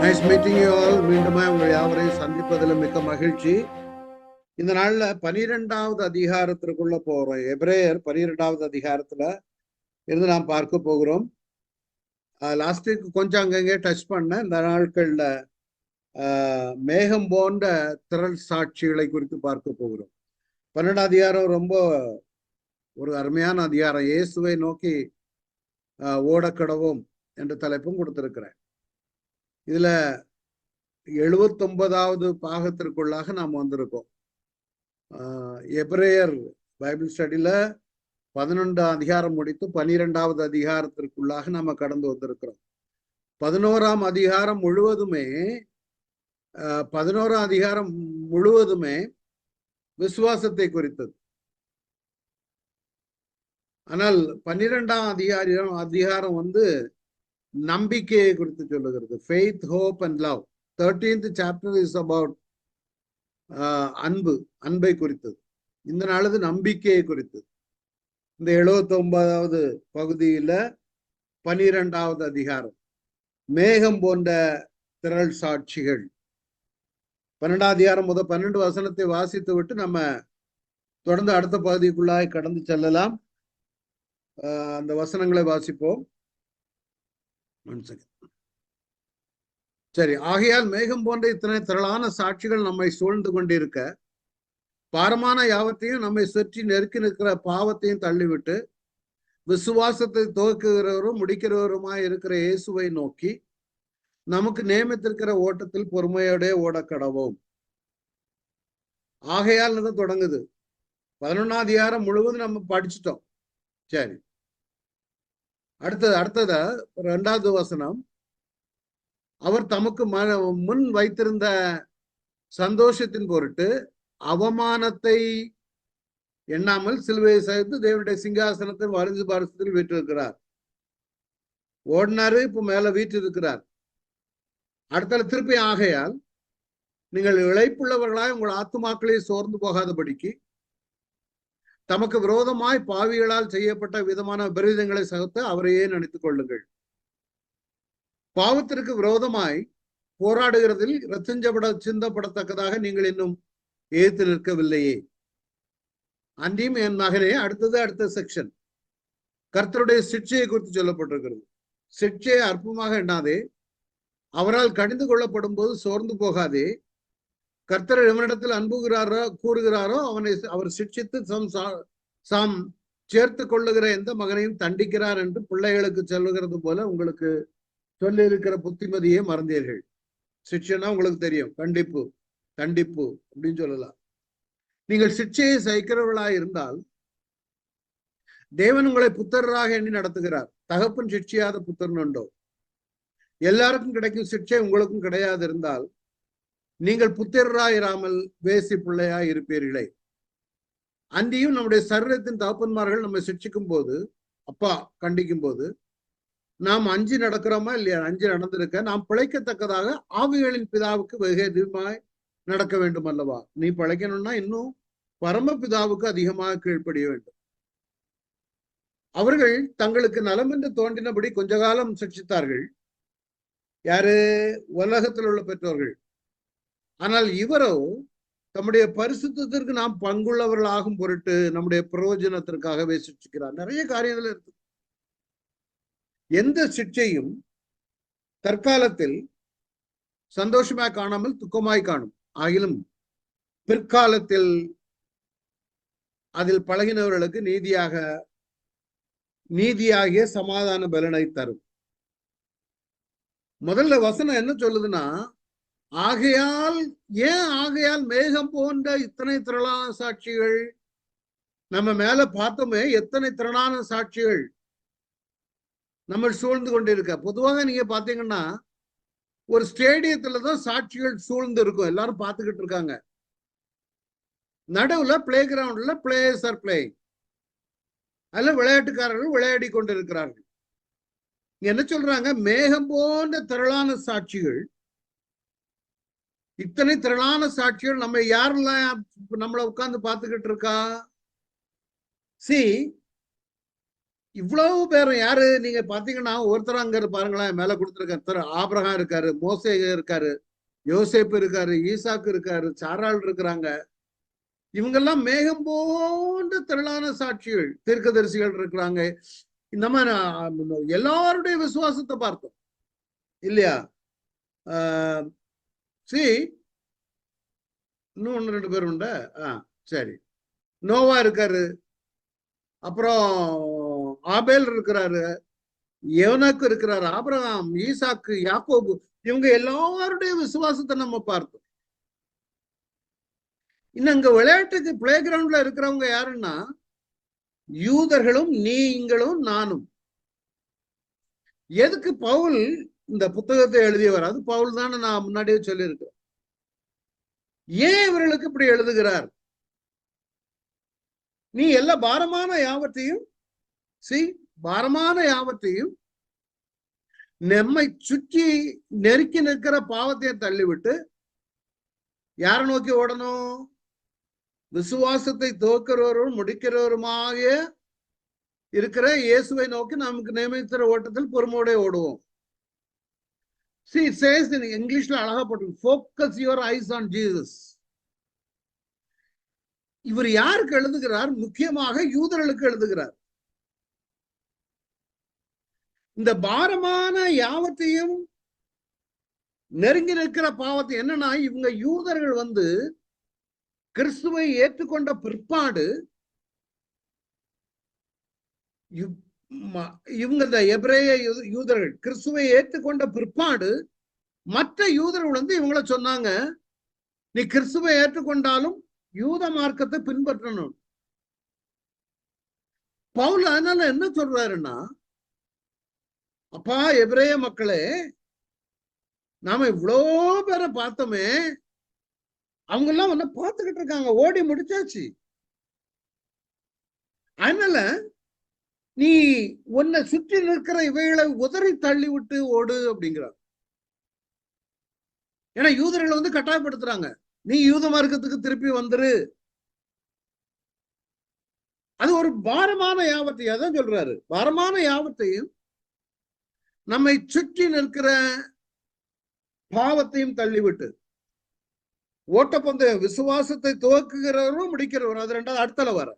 Nice meeting you all. மீண்டுமே உங்கள் யாவரையும் சந்திப்பதில் மிக்க மகிழ்ச்சி. இந்த நாள்ல 12வது அதிகாரத்திற்குள்ள போறோம். எபிரேயர் 12வது அதிகாரத்துல இருந்து நாம் பார்க்க போகிறோம். லாஸ்ட் வீக் கொஞ்சம் அங்கங்கே டச் பண்ண. இந்த நாட்கள்ல மேகம் போன்ற திரள் சாட்சிகளை குறித்து பார்க்க போகிறோம். 12வது அதிகாரம் ரொம்ப ஒரு அருமையான அதிகாரம். இயேசுவை நோக்கி ஓடக்கடவும் என்ற தலைப்பும் கொடுத்திருக்கிறேன். இதுல 79வது பாகத்திற்குள்ளாக நாம் வந்திருக்கோம். எபிரேயர் பைபிள் ஸ்டடியில 11ஆம் அதிகாரம் முடித்து 12வது அதிகாரத்திற்குள்ளாக நாம கடந்து வந்திருக்கிறோம். 11ஆம் அதிகாரம் முழுவதுமே 11ஆம் அதிகாரம் முழுவதுமே விசுவாசத்தை குறித்தது. ஆனால் 12ஆம் அதிகாரம் நம்பிக்கையை குறித்து சொல்லுகிறது. Faith, hope and love. 13th chapter is about அன்பை குறித்தது. இந்த நாளது நம்பிக்கையை குறித்தது. இந்த 79வது பகுதியில 12வது அதிகாரம் மேகம் போன்ற திரள் சாட்சிகள். 12ஆம் அதிகாரம் முதல் 12 வசனத்தை வாசித்து விட்டு நம்ம தொடர்ந்து அடுத்த பகுதிக்குள்ளாய் கடந்து செல்லலாம். அந்த வசனங்களை வாசிப்போம். சரி. ஆகையால் மேகம் போன்ற இத்தனை திரளான சாட்சிகள் நம்மை சூழ்ந்து கொண்டிருக்க, பாரமான யாவத்தையும் நம்மை சுற்றி நெருக்கி நிற்கிற பாவத்தையும் தள்ளிவிட்டு விசுவாசத்தை துவக்குகிறவரும் முடிக்கிறவருமாய் இருக்கிற இயேசுவை நோக்கி நமக்கு நியமித்திருக்கிற ஓட்டத்தில் பொறுமையோட ஓடக்கடவோம். ஆகையால் தொடங்குது. 11ஆம் அதிகாரம் முழுவதும் நம்ம படிச்சுட்டோம். சரி, அடுத்ததா 2வது வசனம். அவர் தமக்கு முன் வைத்திருந்த சந்தோஷத்தின் பொருட்டு அவமானத்தை எண்ணாமல் சிலுவையை சகித்து தேவனுடைய சிங்காசனத்தின் வலது பாரசத்தில் வீற்றிருக்கிறார். ஓடினாரு, இப்ப மேல வீற்றிருக்கிறார். அடுத்த திருப்பி ஆகையால் நீங்கள் இளைப்புள்ளவர்களாய் உங்கள் ஆத்துமாக்களை சோர்ந்து போகாதபடிக்கு தமக்கு விரோதமாய் பாவிகளால் செய்யப்பட்ட விதமான விபரீதங்களை சகித்து அவரையே நினைத்துக் கொள்ளுங்கள். பாவத்திற்கு விரோதமாய் போராடுகிறதில் சிந்தப்படத்தக்கதாக நீங்கள் இன்னும் ஏத்து நிற்கவில்லையே. அன்றியும் என் மகனே, அடுத்த செக்ஷன் கர்த்தருடைய சிட்சையை குறித்து சொல்லப்பட்டிருக்கிறது. சிட்சையை அற்பமாக எண்ணாதே, அவரால் கடிந்து கொள்ளப்படும் போது சோர்ந்து போகாதே. கர்த்தர் எவனிடத்தில் அன்பு கூறுகிறாரோ அவர் சிட்சித்து சாம் சேர்த்து கொள்ளுகிற எந்த மகனையும் தண்டிக்கிறார் என்று பிள்ளைகளுக்கு சொல்லுகிறது போல உங்களுக்கு சொல்லி இருக்கிற புத்திமதியை மறந்தீர்கள். சிட்சைனா உங்களுக்கு தெரியும், தண்டிப்பு அப்படின்னு சொல்லலாம். நீங்கள் சிட்சையை சகிக்கிறவர்களாக இருந்தால் தேவன் உங்களை புத்தராக எண்ணி நடத்துகிறார். தகப்பன் சிட்சையாத புத்தர்னு உண்டோ? எல்லாருக்கும் கிடைக்கும் சிட்சை உங்களுக்கும் கிடையாது இருந்தால் நீங்கள் புத்திரராயிராமல் வேசி பிள்ளையாய் இருப்பீர்களே. அன்றியும் நம்முடைய சரீரத்தின் தகப்பன்மார்கள் நம்மை சிட்சிக்கும் போது, அப்பா கண்டிக்கும் போது நாம் அஞ்சு நடக்கிறோமா இல்லையா? அஞ்சு நடந்திருக்க நாம் பிழைக்கத்தக்கதாக ஆவிகளின் பிதாவுக்கு வெகு அதிகமாய் நடக்க வேண்டும் அல்லவா? நீ பிழைக்கணும்னா இன்னும் பரமபிதாவுக்கு அதிகமாக கீழ்ப்படிய வேண்டும். அவர்கள் தங்களுக்கு நலம் என்று தோன்றினபடி கொஞ்ச காலம் சிட்சித்தார்கள். யாரு? உலகத்தில் உள்ள பெற்றோர்கள். ஆனால் இவரோ தம்முடைய பரிசுத்தத்திற்கு நாம் பங்குள்ளவர்கள் ஆகும் பொருட்டு நம்முடைய பிரயோஜனத்திற்காகவே சிட்சிக்கிறார். நிறைய காரியங்கள் இருக்கு. எந்த சிட்சையும் தற்காலத்தில் சந்தோஷமாய் காணாமல் துக்கமாய் காணும். ஆகிலும் பிற்காலத்தில் அதில் பழகினவர்களுக்கு நீதியாகிய சமாதான பலனை தரும். முதல்ல வசனம் என்ன சொல்லுதுன்னா, ஆகையால் மேகம் போன்ற இத்தனை திரளான சாட்சிகள். நம்ம மேல பார்த்தோமே, எத்தனை திரளான சாட்சிகள் நம்ம சூழ்ந்து கொண்டிருக்க. பொதுவாக நீங்க பாத்தீங்கன்னா ஒரு ஸ்டேடியத்துலதான் சாட்சிகள் சூழ்ந்து இருக்கும், எல்லாரும் பார்த்துக்கிட்டு இருக்காங்க. நடுவுல பிளே கிரவுண்ட்ல பிளேயர்ஸ் ஆர் பிளேயிங், அதுல விளையாட்டுக்காரர்கள் விளையாடி கொண்டிருக்கிறார்கள். என்ன சொல்றாங்க? மேகம் போன்ற திரளான சாட்சிகள். இத்தனை திரளான சாட்சிகள் நம்ம யாரெல்லாம் நம்மள உட்கார்ந்து பார்த்துக்கிட்டு இருக்கா? இவ்வளவு பேரும் யாரு நீங்க பாத்தீங்கன்னா ஒருத்தர் அங்க பாருங்களேன், மேல கொடுத்திருக்காரு. ஆபிரகாம் இருக்காரு, மோசே இருக்காரு, யோசேப்பு இருக்காரு, ஈசாக்கு இருக்காரு, சாராள் இருக்கிறாங்க. இவங்கெல்லாம் மேகம் போன்ற திரளான சாட்சிகள், தீர்க்கதரிசிகள் இருக்கிறாங்க. இந்த மாதிரி எல்லாருடைய விசுவாசத்தை பார்த்தோம் இல்லையா? இன்னும் 1-2 பேர் உண்ட. சரி, நோவா இருக்காரு, அப்புறம் ஆபேல் இருக்கிறாரு, யோனாக்கு இருக்கிறாரு, ஆபிரகாம், ஈசாக்கு, யாக்கோபு, இவங்க எல்லாருடைய விசுவாசத்தை நம்ம பார்த்தோம். இன்னும் இங்க விளையாட்டுக்கு பிளே கிரவுண்ட்ல இருக்கிறவங்க யாருன்னா யூதர்களும் நீங்களும் நானும். எதுக்கு பவுல் இந்த புத்தகத்தை எழுதியவர்? அது பவுல் தானே நான் முன்னாடியே சொல்லியிருக்கேன். ஏன் இவர்களுக்கு இப்படி எழுதுகிறார்? நீ எல்லா பாரமான யாவத்தையும் பாரமான யாவத்தையும் நம்மை சுற்றி நெருக்கி நிற்கிற பாவத்தை தள்ளிவிட்டு யாரை நோக்கி ஓடணும்? விசுவாசத்தை துவக்கிறவரும் முடிக்கிறவருமாக இருக்கிற இயேசுவை நோக்கி நமக்கு நியமிக்கிற ஓட்டத்தில் பொறுமையோட ஓடுவோம். See, it says in இங்கிலீஷ்ல அழகா போட்டு, focus your eyes on Jesus. இவர் யாருக்கு எழுதுகிறார்? முக்கியமாக யூதர்களுக்கு எழுதுகிறார். இந்த பாரமான யாவத்தையும் நெருங்கி நிற்கிற பாவத்தை என்னன்னா, இவங்க யூதர்கள் கிறிஸ்துவை ஏற்றுக்கொண்ட பிற்பாடு இவங்க இந்த எபிரேய யூதர்கள் கிறிஸ்துவை ஏற்றுக்கொண்ட பிற்பாடு மற்ற யூதர்கள் இவங்கள சொன்னாங்க, நீ கிறிஸ்துவை ஏற்றுக்கொண்டாலும் யூத மார்க்கத்தை பின்பற்றணும். பவுல் அதனால என்ன சொல்றாருன்னா, அப்பா எபிரேய மக்களே, நாம இவ்வளோ பேரை பார்த்தோமே, அவங்க எல்லாம் பார்த்துக்கிட்டு இருக்காங்க, ஓடி முடிச்சாச்சு. அதனால நீ உன்னை சுற்றி நிற்கிற இவைகளை உதறி தள்ளி விட்டு ஓடு அப்படிங்கிறார். ஏன்னா யூதர்களை கட்டாயப்படுத்துறாங்க, நீ யூத மார்க்கத்துக்கு திருப்பி வந்துரு. அது ஒரு பாரமான யாவத்தையும் அதான் சொல்றாரு, பாரமான யாவத்தையும் நம்மை சுற்றி நிற்கிற பாவத்தையும் தள்ளிவிட்டு ஓட்டப்பந்தய விசுவாசத்தை துவக்குகிறவரும் முடிக்கிறவரும், அது ரெண்டாவது அடுத்தல வர.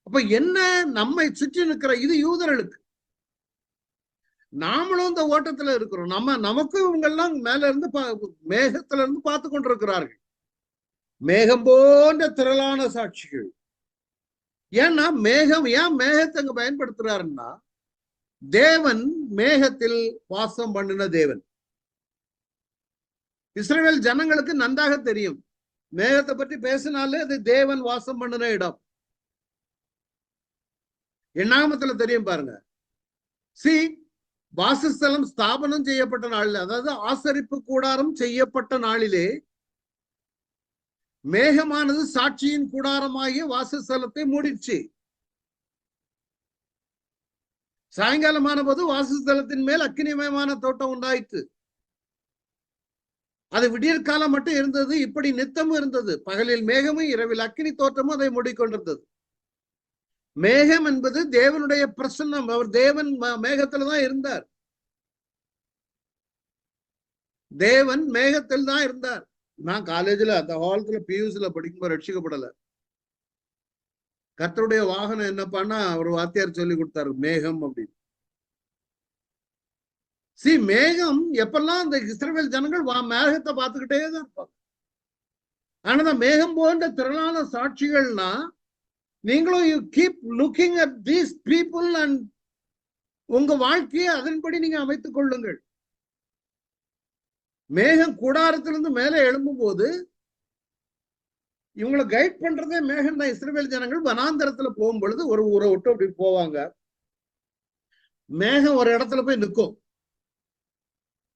அப்ப என்ன நம்மை சுற்றி நிற்கிற இது யூதர்களுக்கு. நாமளும் இந்த ஓட்டத்துல இருக்கிறோம். நமக்கும் இவங்கெல்லாம் மேல இருந்து மேகத்துல இருந்து பார்த்து கொண்டிருக்கிறார்கள். மேகம் போன்ற திரளான சாட்சிகள். ஏன்னா ஏன் மேகத்தை அங்க பயன்படுத்துறாருன்னா, தேவன் மேகத்தில் வாசம் பண்ணின தேவன். இஸ்ரவேல் ஜனங்களுக்கு நன்றாக தெரியும், மேகத்தை பற்றி பேசினாலே அது தேவன் வாசம் பண்ணின இடம். எண்ணாகமத்துல தெரியும் பாருங்க. வாசஸ்தலம் ஸ்தாபனம் செய்யப்பட்ட நாளில், அதாவது ஆசரிப்பு கூடாரம் செய்யப்பட்ட நாளிலே மேகமானது சாட்சியின் கூடாரமாகிய வாசஸ்தலத்தை மூடிச்சு. சாயங்காலமான போது வாசஸ்தலத்தின் மேல் அக்கினிமயமான தோட்டம் உண்டாயிற்று. அது விடியற்காலம் மட்டும் இருந்தது, இப்படி நித்தமும் இருந்தது. பகலில் மேகமும் இரவில் அக்கினி தோற்றமும் அதை மூடிக்கொண்டிருந்தது. மேகம் என்பது தேவனுடைய பிரசன்னம். அவர் தேவன் மேகத்துலதான் இருந்தார். தேவன் மேகத்தில் தான் இருந்தார். நான் காலேஜ்ல அந்த ஹாலத்துல பியூஸ்ல படிக்கும்போது ரட்சிக்கப்படல. கர்த்தருடைய வாகனம் என்னப்பான்னா ஒரு வாத்தியார் சொல்லி கொடுத்தாரு, மேகம் அப்படின்னு. மேகம் எப்பெல்லாம் இந்த இஸ்ரவேல் ஜனங்கள் மேகத்தை பார்த்துக்கிட்டே தான் இருப்பாங்க. ஆனா மேகம் போன்ற திரளான சாட்சிகள்னா, நீங்களும் you keep looking at these people and உங்க வாழ்க்கையை அதன்படி நீங்க அமைத்துக் கொள்ளுங்கள். மேகம் கூடாரத்திலிருந்து மேலே எழும்பும் போது இவங்களை கைட் பண்றதே மேகம் தான். இஸ்ரவேல் ஜனங்கள் வனாந்தரத்துல போகும் பொழுது ஒரு ஊரை விட்டு அப்படி போவாங்க. மேகம் ஒரு இடத்துல போய் நிற்கும்.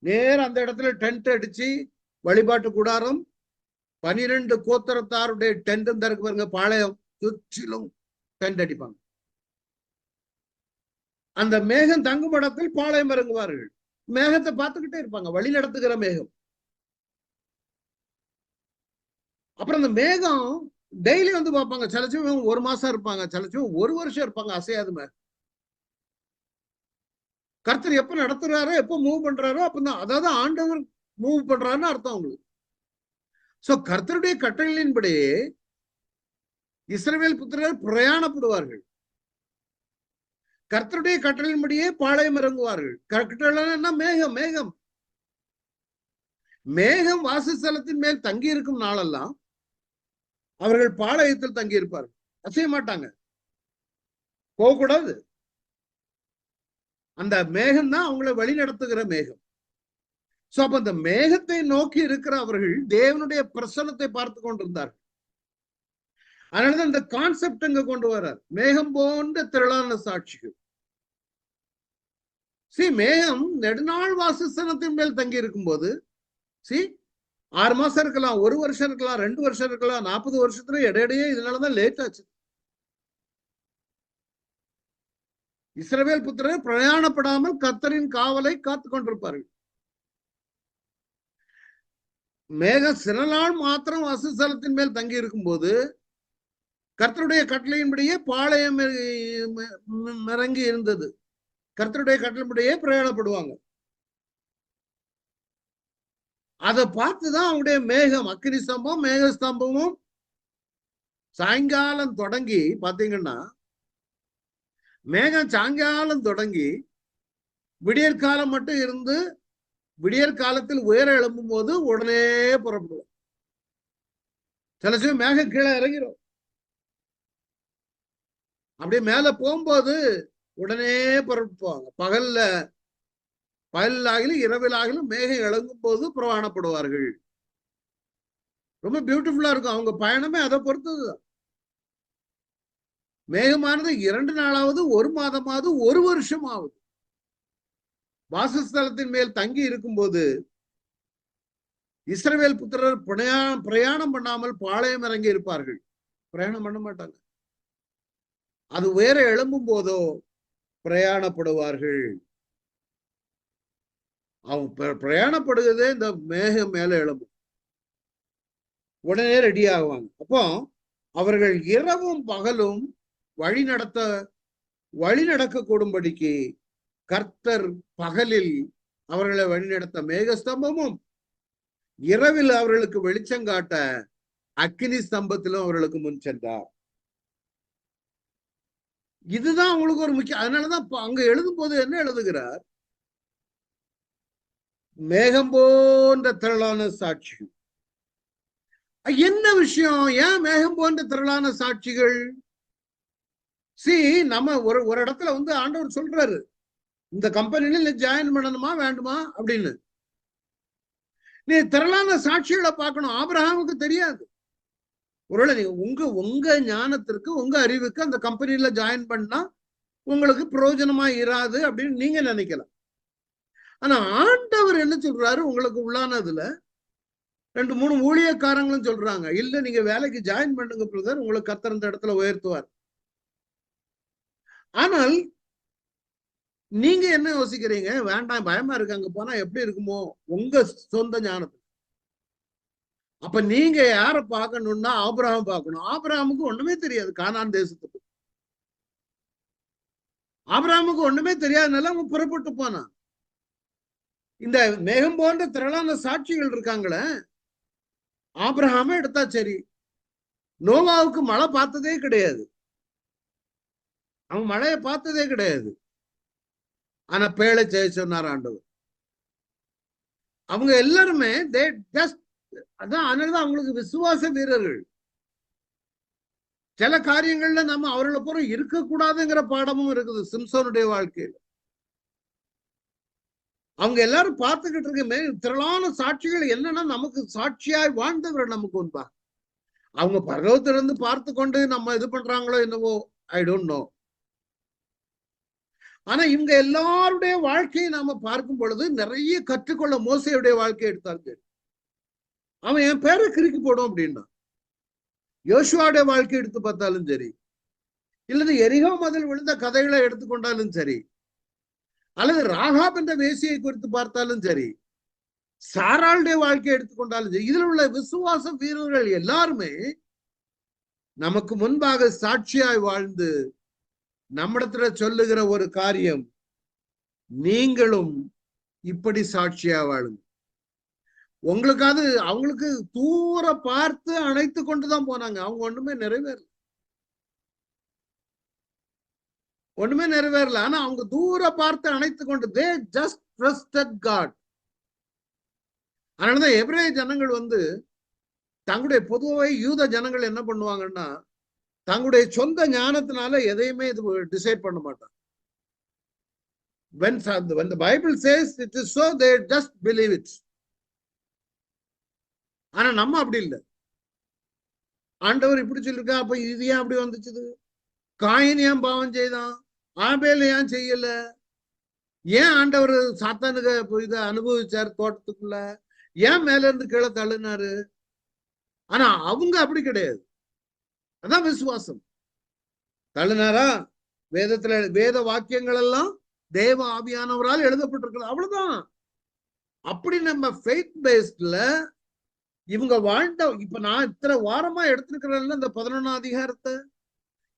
நேரம் அந்த இடத்துல டென்ட் அடிச்சு வழிபாட்டு கூடாரம் 12 கோத்திரத்தாருடைய டென்ட் இருக்கு பாருங்க, பாளையம் சுற்றிலும் டென்ட் அடிப்பாங்க. அந்த மேகம் தங்கும் இடத்தில் பாளையம் இறங்குவார்கள். மேகத்தை பார்த்துக்கிட்டே இருப்பாங்க, வழி நடத்துகிற மேகம். அப்புறம் அந்த மேகம் டெய்லி வந்து பார்ப்பாங்க. சிலச்சும் 1 மாசம் இருப்பாங்க, சிலச்சும் 1 வருஷம் இருப்பாங்க. அசையாது மேகம். கர்த்தர் எப்ப நடத்துறாரோ, எப்ப மூவ் பண்றாரோ அப்பதான், அதாவது ஆண்டவர் மூவ் பண்றாருன்னு அர்த்தம் அவங்களுக்கு. சோ கர்த்தருடைய கட்டளையின்படி இஸ்ரவேல் புத்திரர் பிரயாணப்படுவார்கள். கர்த்தருடைய கட்டளையின்படியே பாளையம் இறங்குவார்கள். கட்டளைன்னா மேகம். மேகம் மேகம் வாசஸ்தலத்தின் மேல் தங்கி இருக்கும் நாளெல்லாம் அவர்கள் பாளையத்தில் தங்கி இருப்பார்கள். அசைய மாட்டாங்க, போகக்கூடாது. அந்த மேகம் தான் அவங்களை வழி நடத்துகிற மேகம். சோ அப்ப அந்த மேகத்தை நோக்கி இருக்கிற அவர்கள் தேவனுடைய பிரசன்னத்தை பார்த்து கொண்டிருந்தார்கள். அதனாலதான் இந்த கான்செப்ட் அங்க கொண்டு வர்றார், மேகம் போன்ற திரளான சாட்சிகள். மேகம் நெடுநாள் வாசஸ்தலத்தின் மேல் தங்கி இருக்கும் போது 6 மாசம் இருக்கலாம், 1 வருஷம் இருக்கலாம், 2 வருஷம் இருக்கலாம், 40 வருஷத்துல இடையிடையே. இதனாலதான் லேட் ஆச்சு. இஸ்ரவேல் புத்திரர் பிரயாணப்படாமல் கர்த்தரின் காவலை காத்து கொண்டிருப்பார்கள். மேகம் சில நாள் மாத்திரம் வாசஸ்தலத்தின் மேல் தங்கி இருக்கும் போது கர்த்தருடைய கட்டளையின்படியே பாளையம் இறங்கி இருந்தது. கர்த்தருடைய கட்டளையின்படியே பிரயாணப்படுவாங்க. அதை பார்த்துதான் அவங்களுடைய மேகம், அக்கினி ஸ்தம்பம், மேக ஸ்தம்பமும் சாயங்காலம் தொடங்கி பாத்தீங்கன்னா, மேகம் சாயங்காலம் தொடங்கி விடியற்காலம் மட்டும் இருந்து விடியற் காலத்தில் உயர எழும்பும் போது உடனே புறப்படுவோம். சில சமயம் மேகம் கீழே இறங்கிடும். அப்படியே மேல போகும்போது உடனே புறப்படுவாங்க. பகலாகிலும் இரவிலாகிலும் மேகம் இறங்கும் போது பிரயாணப்படுவார்கள். ரொம்ப பியூட்டிஃபுல்லா இருக்கும் அவங்க பயணமே. அதை பொறுத்ததுதான். மேகமானது 2 நாளாவது, 1 மாதமாவது, 1 வருஷம் ஆகுது. வாசஸ்தலத்தின் மேல் தங்கி இருக்கும் போது இஸ்ரவேல் புத்திரர் பிரயாணம் பண்ணாமல் பாளையம் இறங்கி இருப்பார்கள். பிரயாணம் பண்ண மாட்டாங்க. அது உயர எழும்பும் போதோ பிரயாணப்படுவார்கள். அவங்க பிரயாணப்படுகிறதே இந்த மேகம் மேல எழும்பும், உடனே ரெடி ஆகுவாங்க. அப்போ அவர்கள் இரவும் பகலும் வழி நடக்க கூடும்படிக்கு கர்த்தர் பகலில் அவர்களை வழிநடத்த மேகஸ்தம்பமும், இரவில் அவர்களுக்கு வெளிச்சம் காட்ட அக்கினி ஸ்தம்பத்திலும் அவர்களுக்கு முன் சென்றார். இதுதான் அவங்களுக்கு ஒரு முக்கியம். அதனாலதான் அங்க எழுதும் போது என்ன எழுதுகிறார், மேகம் போன்ற திரளான சாட்சிகள். என்ன விஷயம்? ஏன் மேகம் போன்ற திரளான சாட்சிகள்? நம்ம ஒரு இடத்துல வந்து ஆண்டவர் சொல்றாரு, இந்த கம்பெனில நீ ஜாயின் பண்ணணுமா வேண்டுமா அப்படின்னு. நீ திரளான சாட்சிகளை பார்க்கணும். ஆபிரகாமுக்கு தெரியாது. ஒருவேளை நீங்க உங்க ஞானத்திற்கு, உங்க அறிவுக்கு அந்த கம்பெனில ஜாயின் பண்ணா உங்களுக்கு பிரயோஜனமா இராது அப்படின்னு நீங்க நினைக்கலாம். ஆனா ஆண்டவர் என்ன சொல்றாரு, உங்களுக்கு உள்ளானதுல 2-3 ஊழியக்காரங்களும் சொல்றாங்க, இல்ல நீங்க வேலைக்கு ஜாயின் பண்ணுங்க பிரதர், உங்களுக்கு கர்த்தர் இந்த இடத்துல உயர்த்துவார். ஆனால் நீங்க என்ன யோசிக்கிறீங்க, வேண்டாம் பயமா இருக்கு, அங்க போனா எப்படி இருக்குமோ உங்க சொந்த ஞானத்துக்கு. அப்ப நீங்க யார பார்க்கணும்னா ஆபிரகாம் பார்க்கணும். ஆபிரகாமுக்கு ஒண்ணுமே தெரியாது கானான் தேசத்துக்கு. ஆபிரகாமுக்கு ஒண்ணுமே தெரியாதனால அவன் புறப்பட்டு போனான். இந்த மேகம் போன்ற திரளான சாட்சிகள் இருக்காங்களே, ஆபிரகாம எடுத்தா சரி. நோவாவுக்கு மழை பார்த்ததே கிடையாது, அவன் மழையை பார்த்ததே கிடையாது. ஆனா பேழை செய்ய சொன்னார் ஆண்டவர். அவங்க எல்லாருமே அதான், அதனாலதான் அவங்களுக்கு விசுவாச வீரர்கள். சில காரியங்கள்ல நம்ம அவர்களை போற இருக்கக்கூடாதுங்கிற பாடமும் இருக்குது சிம்சோனுடைய வாழ்க்கையில். அவங்க எல்லாரும் பார்த்துக்கிட்டு இருக்கமே திரளான சாட்சிகள் என்னன்னா, நமக்கு சாட்சியாய் வாழ்ந்தவர் நமக்கு உண்பா. அவங்க பரலோகத்திலிருந்து பார்த்து கொண்டு நம்ம இது பண்றாங்களோ என்னவோ, ஐ டோன்ட் நோ. ஆனா இவங்க எல்லாருடைய வாழ்க்கையை நாம பார்க்கும் பொழுது நிறைய கற்றுக்கொள்ள மோசையுடைய வாழ்க்கையை எடுத்தாங்க. அவன் என் பேரை கிறுக்கி போடும் அப்படின்னா, யோசுவாவுடைய வாழ்க்கை எடுத்து பார்த்தாலும் சரி, இல்லது எரிகோ மதில் விழுந்த கதைகளை எடுத்துக்கொண்டாலும் சரி, அல்லது ராகாப் என்ற வேசியை குறித்து பார்த்தாலும் சரி, சாராளுடைய வாழ்க்கையை எடுத்துக்கொண்டாலும் சரி, இதுல உள்ள விசுவாச வீரர்கள் எல்லாருமே நமக்கு முன்பாக சாட்சியாய் வாழ்ந்து நம்மிடத்துல சொல்லுகிற ஒரு காரியம், நீங்களும் இப்படி சாட்சியா வாழுங்க. உங்களுக்காவது அவங்களுக்கு தூர பார்த்து அணைத்து கொண்டுதான் போனாங்க. அவங்க ஒண்ணுமே நிறைவேறல. ஆனா அவங்க தூர பார்த்து அணைத்து கொண்டு they just trusted God. அதனாலதான் எபிரேய ஜனங்கள் தங்களுடைய பொதுவாக யூத ஜனங்கள் என்ன பண்ணுவாங்கன்னா, தங்களுடைய சொந்த ஞானத்தினால எதையுமே இது டிசைட் பண்ண மாட்டாங்க. when the Bible says it is so, they just believe it. ஆனா நம்ம அப்படி இல்லை. ஆண்டவர் இப்படி சொல்லிருக்கா, அப்ப இது ஏன் அப்படி வந்துச்சு? காயின் ஏன் பாவம் செய்தான்? ஆபேல் ஏன் செய்யல? ஏன் ஆண்டவர் சாத்தானுக்கு இதை அனுபவிச்சார் தோட்டத்துக்குள்ள? ஏன் மேல இருந்து கீழே தள்ளினாரு? ஆனா அவங்க அப்படி கிடையாது. அதான் விசுவாசம். தள்ளினாரா? வேத வாக்கியங்கள் எல்லாம் தேவ ஆவியானவரால் எழுதப்பட்டிருக்கிறது, அவ்வளவுதான். அப்படி நம்ம ஃபெய்த் பேஸ்ட்ல இவங்க வாழ்ந்த, இப்ப நான் இத்தனை வாரமா எடுத்திருக்கிறேன்ல இந்த 11ஆம் அதிகாரத்தை,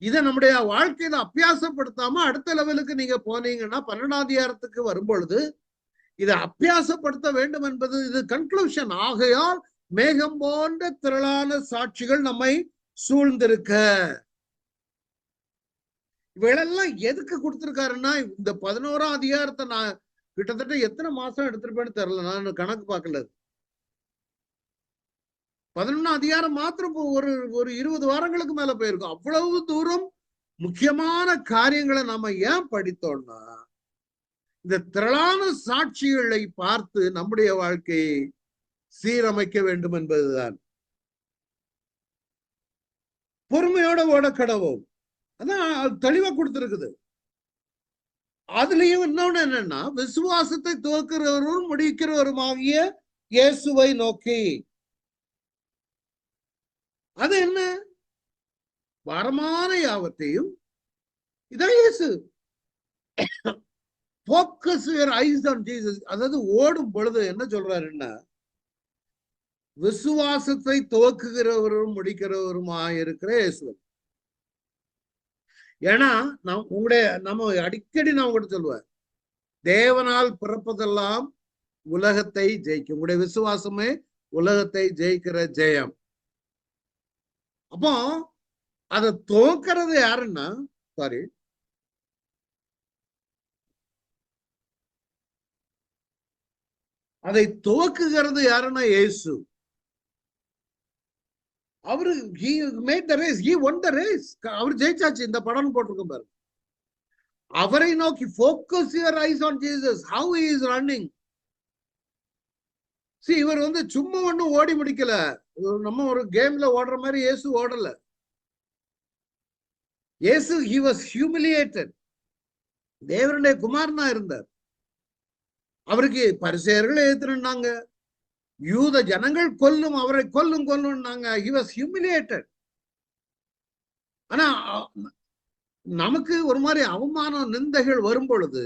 இதை நம்முடைய வாழ்க்கையில அபியாசப்படுத்தாம அடுத்த லெவலுக்கு நீங்க போனீங்கன்னா 12ஆம் அதிகாரத்துக்கு வரும்பொழுது இதை அபியாசப்படுத்த வேண்டும் என்பது இது கன்க்ளூஷன். ஆகையால் மேகம் போன்ற திரளான சாட்சிகள் நம்மை சூழ்ந்திருக்க. இவைகளெல்லாம் எதுக்கு கொடுத்திருக்காருன்னா, இந்த 11ஆம் அதிகாரத்தை நான் கிட்டத்தட்ட எத்தனை மாசம் எடுத்திருப்பேன்னு தெரியல, நான் கணக்கு பார்க்கல. 11ஆம் அதிகாரம் மாத்திரம் ஒரு 20 வாரங்களுக்கு மேல போயிருக்கும். அவ்வளவு தூரம் முக்கியமான காரியங்களை நாம ஏன் படித்தோம்னா, இந்த திரளான சாட்சிகளை பார்த்து நம்முடைய வாழ்க்கையை சீரமைக்க வேண்டும் என்பதுதான். பொறுமையோட ஓட கடவோம், அதான் தெளிவா கொடுத்திருக்குது. அதுலயும் இன்னொன்னு என்னன்னா, விசுவாசத்தை துவக்கிறவரும் முடிக்கிறவருமாகிய இயேசுவை நோக்கி. அது என்ன? வரமான யாவத்தையும், இதான் இயேசு. Focus your eyes on Jesus. அதாவது ஓடும் பொழுது என்ன சொல்றாருன்னா, விசுவாசத்தை துவக்குகிறவரும் முடிக்கிறவருமாயிருக்கிற இயேசு. ஏன்னா நம்ம அடிக்கடி நான் உங்கள்கிட்ட சொல்லுவேன், தேவனால் பிறப்பதெல்லாம் உலகத்தை ஜெயிக்கும். உங்களுடைய விசுவாசமே உலகத்தை ஜெயிக்கிற ஜெயம். அப்போ அதை துவக்கிறது யாருன்னா, அதை துவக்குகிறது யாருன்னா இயேசு. அவரு he made the race, he won the race. அவர் ஜெயிச்சாச்சு. இந்த படம் போட்டிருக்கும் பாருங்க. அவரை நோக்கி focus your eyes on Jesus, how he is running. See, இவர் சும்மா ஒண்ணும் ஓடி முடிக்கல. நம்ம ஒரு கேம்ல ஓடுற மாதிரி இயேசு ஓடல. இயேசு he was humiliated. தேவனுடைய குமாரனா இருந்தார். அவருக்கு பரிசேயர்கள் எதிர்த்தாங்க, யூத ஜனங்கள் அவரை கொல்லும்னாங்க. he was humiliated. ஆனா நமக்கு ஒரு மாதிரி அவமானம் நிந்தைகள் வரும் பொழுது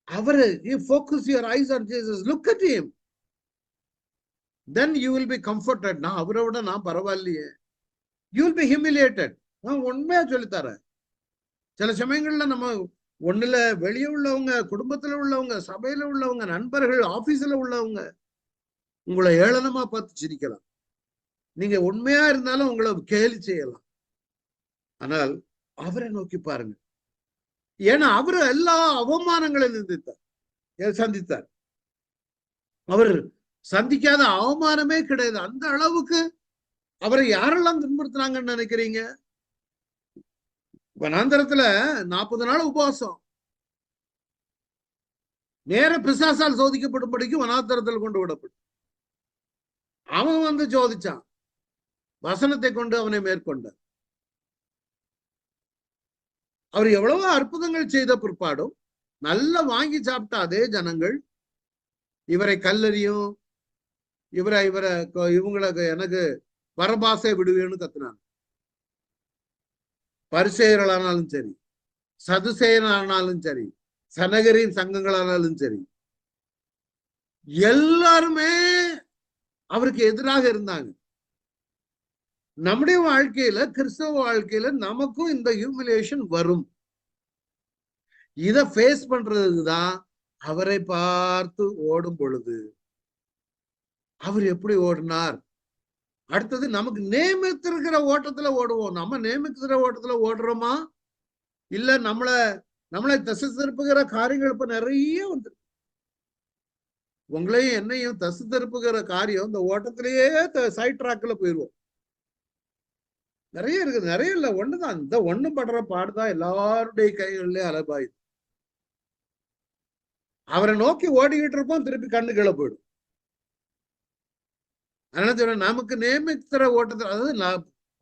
அவரு you focus your eyes on Jesus, look at him, then you will be comforted. நான் அவரை விட நான் பரவாயில்லையே. you will be humiliated. நான் உண்மையா சொல்லித்தரேன். சில சமயங்கள்ல நம்ம ஒண்ணுல வெளியே உள்ளவங்க, குடும்பத்துல உள்ளவங்க, சபையில உள்ளவங்க, நண்பர்கள், ஆபீஸ்ல உள்ளவங்க உங்களை ஏளனமா பார்த்து சிரிக்கலாம். நீங்க உண்மையா இருந்தாலும் உங்களை கேலி செய்யலாம். ஆனால் அவரை நோக்கி பாருங்க. ஏன்னா அவரு எல்லா அவமானங்களையும் சந்தித்தார். அவர் சந்திக்காத அவமானமே கிடையாது. அந்த அளவுக்கு அவரை யாரெல்லாம் துன்புறுத்தினாங்கன்னு நினைக்கிறீங்க? வனாந்தரத்துல 40 நாள் உபவாசம், நேர பிசாசால் சோதிக்கப்படும்படிக்கு வனாந்தரத்தில் கொண்டு விடப்பட்டு அவன் சோதிச்சான். வசனத்தை கொண்டு அவனை மேற்கொண்டார். அவர் எவ்வளவோ அற்புதங்கள் செய்த பிற்பாடும் நல்லா வாங்கி சாப்பிட்ட அதே ஜனங்கள் இவரை கல்லறியும், இவங்களுக்கு எனக்கு பரபாசை விடுவேன்னு கத்துனாங்க. பரிசேயர்களானாலும் சரி, சதுசேயனானாலும் சரி, சனகரின் சங்கங்களானாலும் சரி, எல்லாருமே அவருக்கு எதிராக இருந்தாங்க. நம்முடைய வாழ்க்கையில, கிறிஸ்தவ வாழ்க்கையில நமக்கும் இந்த ஹியூமிலியேஷன் வரும். இத ஃபேஸ் பண்றதுக்குதான் அவரை பார்த்து ஓடும் பொழுது அவர் எப்படி ஓடினார். அடுத்தது நமக்கு நியமித்திருக்கிற ஓட்டத்துல ஓடுவோம். நம்ம நியமிக்கிற ஓட்டத்துல ஓடுறோமா, இல்ல நம்மளை திசை திருப்புகிற காரியங்கள் இப்ப நிறைய வந்து உங்களையும் என்னையும் திசை திருப்புகிற காரியம் இந்த ஓட்டத்திலேயே சைட் ட்ராக்ல போயிடுவோம். நிறைய இருக்குது. நிறைய இல்ல, ஒண்ணுதான். இந்த ஒண்ணு படுற பாடுதான் எல்லாருடைய கைகளிலே அலபாயுது. அவரை நோக்கி ஓடிக்கிட்டு இருப்போம், திருப்பி கண்ணு கீழே போயிடும். அதனால சொல்ல நமக்கு நியமிக்கிற ஓட்டத்தை, அதாவது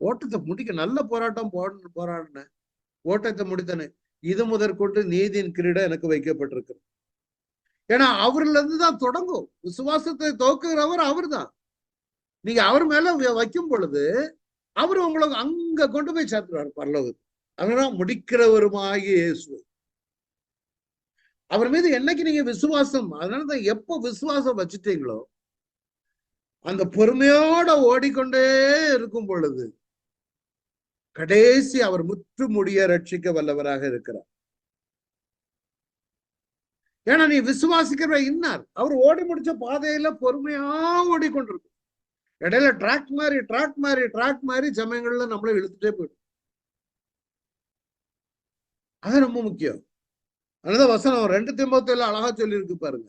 ஓட்டத்தை முடிக்க நல்ல போராட்டம் போராடினேன், ஓட்டத்தை முடித்தனே, இது முதற்கொண்டு நீதியின் கிரீடம் எனக்கு வைக்கப்பட்டிருக்கு. ஏன்னா அவர்ல இருந்துதான் தொடங்கும். விசுவாசத்தை துவக்குகிறவர் அவர் தான். நீங்க அவர் மேல வைக்கும் பொழுது அவர் உங்களுக்கு அங்க கொண்டு போய் சேர்த்துருவார் பரலோகத்துக்கு. அதனால முடிக்கிறவருமாகிய இயேசு. அவர் மீது என்னைக்கு நீங்க விசுவாசம், அதனாலதான் எப்ப விசுவாசம் வச்சுட்டீங்களோ அந்த பொறுமையோட ஓடிக்கொண்டே இருக்கும் பொழுது கடைசி அவர் முற்று முடிய ரட்சிக்க வல்லவராக இருக்கிறார். ஏன்னா நீ விசுவாசிக்கிற இன்னார் அவர் ஓடி முடிச்ச பாதையில பொறுமையா ஓடிக்கொண்டிருக்கும். இடையில ட்ராக் மாதிரி சமயங்கள்ல நம்மளை இழுத்துட்டே போயிடும். அது ரொம்ப முக்கியம். அதனால வசனம் 2 தீமோத்தேயுல அழகா சொல்லி இருக்கு பாருங்க,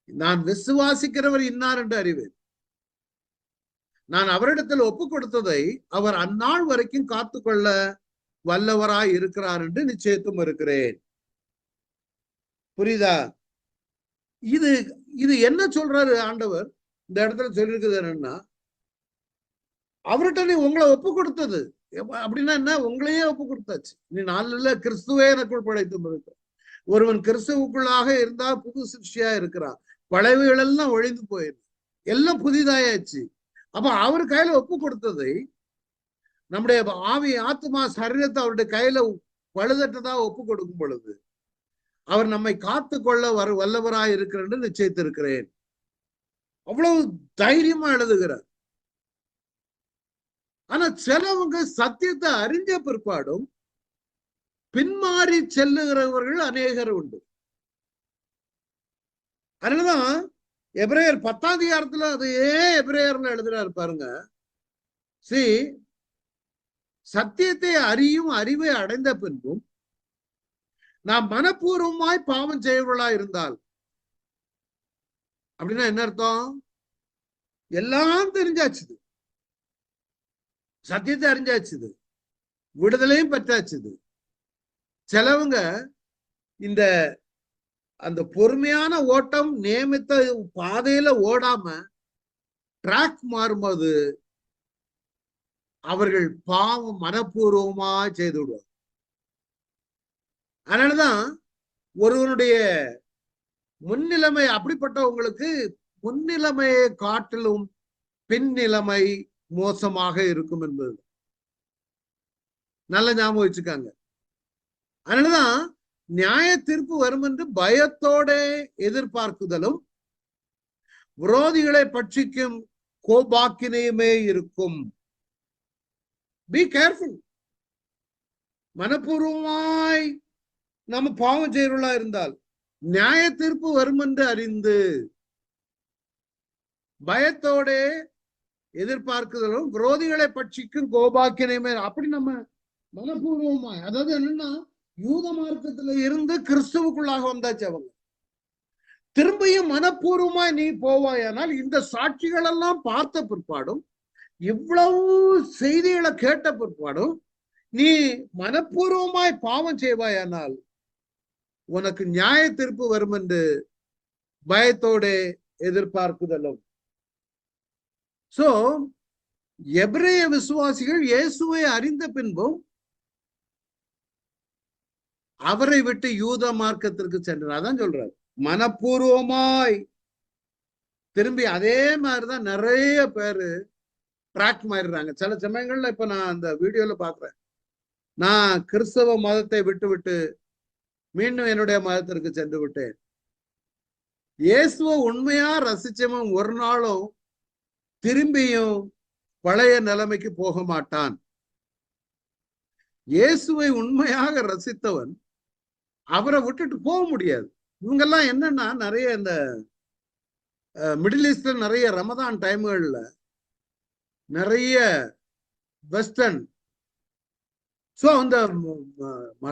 நான் விசுவாசிக்கிறவர் இன்னார் என்று அறிவேன், நான் அவரிடத்தில் ஒப்பு கொடுத்ததை அவர் அந்நாள் வரைக்கும் காத்துக்கொள்ள வல்லவராய் இருக்கிறார் என்று நிச்சயத்தும் இருக்கிறேன். புரியுதா? இது என்ன சொல்றாரு ஆண்டவர் இந்த இடத்துல சொல்லியிருக்குது என்னன்னா, அவர்கிட்ட நீ உங்களை ஒப்பு கொடுத்தது அப்படின்னா என்ன, உங்களையே ஒப்பு கொடுத்தாச்சு. நீ நாளில் கிறிஸ்துவே எனக்குள் படைத்தும் இருக்க, ஒருவன் கிறிஸ்துவுக்குள்ளாக இருந்தா புது சிருஷ்டியா இருக்கிறான், பழையவைகள் எல்லாம் ஒழிந்து போயிருக்கு, எல்லாம் புதிதாயாச்சு. அப்ப அவர் கையில ஒப்பு கொடுத்ததை, நம்முடைய ஆவி ஆத்மா சரீரத்தை அவருடைய கையில பழுதற்றதா ஒப்பு கொடுக்கும் பொழுது அவர் நம்மை காத்து கொள்ள வல்லவராய் இருக்கிறேன் நிச்சயித்திருக்கிறேன். அவ்வளவு தைரியமா எழுதுகிறார். ஆனா சிலவங்க சத்தியத்தை அறிஞ்ச பிற்பாடும் பின்மாறி செல்லுகிறவர்கள் அநேகர் உண்டு. அதனாலதான் எபிரேயர் 10ஆம் அதிகாரத்துல அதையே எபிரேயர்ல எழுதுறாரு பாருங்க. சத்தியத்தை அறியும் அறிவை அடைந்த பின்பும் நாம் மனப்பூர்வமாய் பாவம் செய்வர்களா இருந்தால், அப்படின்னா என்ன அர்த்தம்? எல்லாம் தெரிஞ்சாச்சுது, சத்தியத்தை அறிஞ்சாச்சுது, விடுதலையும் பெற்றாச்சுது. சிலவங்க இந்த அந்த பொறுமையான ஓட்டம் நியமித்த பாதையில ஓடாம ட்ராக் மாறும்போது அவர்கள் பாவம் மனப்பூர்வமா செய்து விடுவார். அதனாலதான் ஒருவனுடைய முன்னிலைமை, அப்படிப்பட்டவங்களுக்கு முன்னிலைமையை காட்டிலும் பின்னிலைமை மோசமாக இருக்கும் என்பது நல்ல ஞாபகம் வச்சுக்காங்க. அதனாலதான் நியாய தீர்ப்பு வரும் என்று பயத்தோட எதிர்பார்க்குதலும் விரோதிகளை பட்சிக்கும் கோபாக்கினையுமே இருக்கும். Be careful. மனப்பூர்வமாய் நம்ம பாவம் செய்வர்களா இருந்தால் நியாய தீர்ப்பு வரும் என்று அறிந்து பயத்தோட எதிர்பார்க்குதலும் விரோதிகளை பட்சிக்கும் கோபாக்கினையுமே. அப்படி நம்ம மனப்பூர்வமாய், அதாவது என்னன்னா யூத மார்க்கத்துல இருந்து கிறிஸ்துவுக்குள்ளாக வந்தாச்சு அவங்க, திரும்பியும் மனப்பூர்வமாய் நீ போவாயானால் இந்த சாட்சிகள் எல்லாம் பார்த்த பிற்பாடும் இவ்வளவு செய்திகளை கேட்ட பிற்பாடும் நீ மனப்பூர்வமாய் பாவம் செய்வாயானால் உனக்கு நியாய தீர்ப்பு வரும் என்று பயத்தோட எதிர்பார்க்குதலும். சோ எபிரேய விசுவாசிகள் இயேசுவை அறிந்த பின்பும் அவரை விட்டு யூத மார்க்கத்திற்கு சென்றார். அதான் சொல்றாரு, மனப்பூர்வமாய் திரும்பி. அதே மாதிரிதான் நிறைய பேரு ட்ராக் மாறிடுறாங்க. சில சமயங்கள்ல இப்ப நான் அந்த வீடியோல பாக்குறேன், நான் கிறிஸ்தவ மதத்தை விட்டு மீண்டும் என்னுடைய மதத்திற்கு சென்று விட்டேன். இயேசுவை உண்மையா ரசிச்சவன் ஒரு நாளும் திரும்பியும் பழைய நிலைமைக்கு போக மாட்டான். இயேசுவை உண்மையாக ரசித்தவன் அவரை விட்டுட்டு போக முடியாது. இவங்கெல்லாம் என்னன்னா, நிறைய இந்த மிடில் ஈஸ்ட்ல நிறைய ரமதான் டைம்கள்ல நிறைய வெஸ்டர்ன், சோ அந்த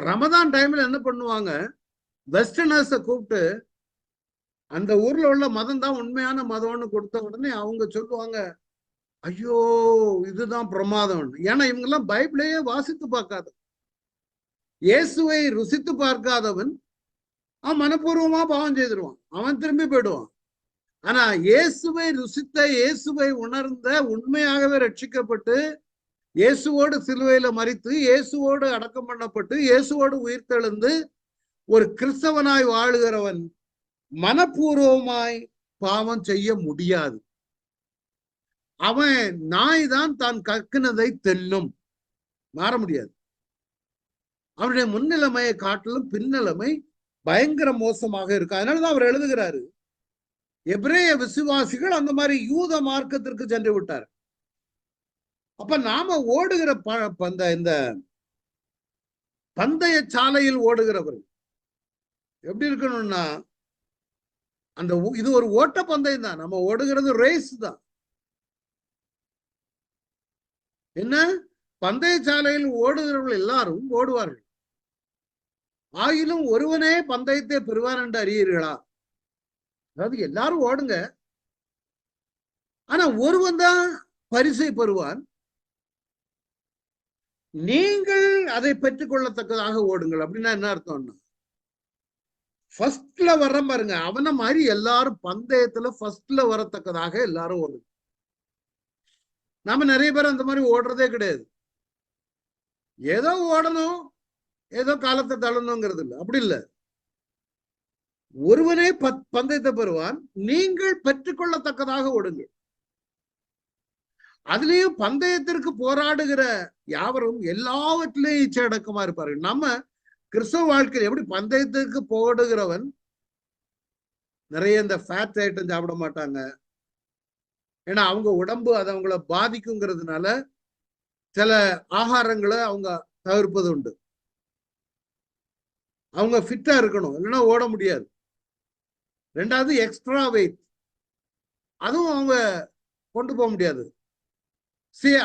ரமதான் டைம்ல என்ன பண்ணுவாங்க, வெஸ்டர்னர்ஸை கூப்பிட்டு அந்த ஊர்ல உள்ள மதம் தான் உண்மையான மதம்னு கொடுத்த உடனே அவங்க சொல்லுவாங்க, ஐயோ இதுதான் பிரமாதம். ஏன்னா இவங்க எல்லாம் பைபிளையே வாசித்து பார்க்காத, இயேசுவை ருசித்து பார்க்காதவன் அவன் மனப்பூர்வமா பாவம் செய்திருவான், அவன் திரும்பி போயிடுவான். ஆனா இயேசுவை ருசித்த, இயேசுவை உணர்ந்த, உண்மையாகவே ரட்சிக்கப்பட்டு இயேசுவோடு சிலுவையில மரித்து இயேசுவோடு அடக்கம் பண்ணப்பட்டு இயேசுவோடு உயிர்த்தெழுந்து ஒரு கிறிஸ்தவனாய் வாழுகிறவன் மனப்பூர்வமாய் பாவம் செய்ய முடியாது. அவன் நாய் தான் தான் கக்கினதை தென்னும், மாற முடியாது. அவருடைய முன்னிலைமையை காட்டிலும் பின்னிலைமை பயங்கர மோசமாக இருக்கு. அதனாலதான் அவர் எழுதுகிறாரு, எபிரேய விசுவாசிகள் அந்த மாதிரி யூத மார்க்கத்திற்கு சென்று விட்டார். அப்ப நாம ஓடுகிற இந்த பந்தய சாலையில் ஓடுகிறவர்கள் எப்படி இருக்கணும்னா, அந்த இது ஒரு ஓட்ட பந்தயம் தான், நம்ம ஓடுகிறது ரேஸ் தான். என்ன, பந்தய சாலையில் ஓடுகிறவர்கள் எல்லாரும் ஓடுவார்கள், ஆயினும் ஒருவனே பந்தயத்தை பெறுவார் என்று அறியீர்களா? அதாவது எல்லாரும் ஓடுங்க, ஆனா ஒருவன் தான் பரிசை பெறுவான். நீங்கள் அதை பெற்றுக் கொள்ளத்தக்கதாக ஓடுங்கள். அப்படின்னா என்ன அர்த்தம்னா, ஃபர்ஸ்ட்ல வர்ற பாருங்க, அவனை மாதிரி எல்லாரும் பந்தயத்துல ஃபர்ஸ்ட்ல வரத்தக்கதாக எல்லாரும் ஓடுங்க. நாம நிறைய பேர் அந்த மாதிரி ஓடுறதே கிடையாது. ஏதோ ஓடணும், ஏதோ காலத்தை தள்ளணுங்கிறது இல்லை, அப்படி இல்லை. ஒருவனே பந்தயத்தை பெறுவான், நீங்கள் பெற்றுக்கொள்ளத்தக்கதாக ஓடுங்கள். அதுலயும் பந்தயத்திற்கு போராடுகிற யாவரும் எல்லாவற்றிலையும் இச்சையடக்கமா இருப்பார்கள். நம்ம கிறிஸ்தவ வாழ்க்கையில் எப்படி பந்தயத்திற்கு போடுகிறவன் நிறைய இந்த ஃபேட் ஐட்டம் சாப்பிட மாட்டாங்க, ஏன்னா அவங்க உடம்பு அது அவங்கள பாதிக்குங்கிறதுனால சில ஆகாரங்களை அவங்க தவிர்ப்பது உண்டு. அவங்க ஃபிட்டா இருக்கணும், இல்லைன்னா ஓட முடியாது. ரெண்டாவது எக்ஸ்ட்ரா வெயிட், அதுவும் அவங்க கொண்டு போக முடியாது.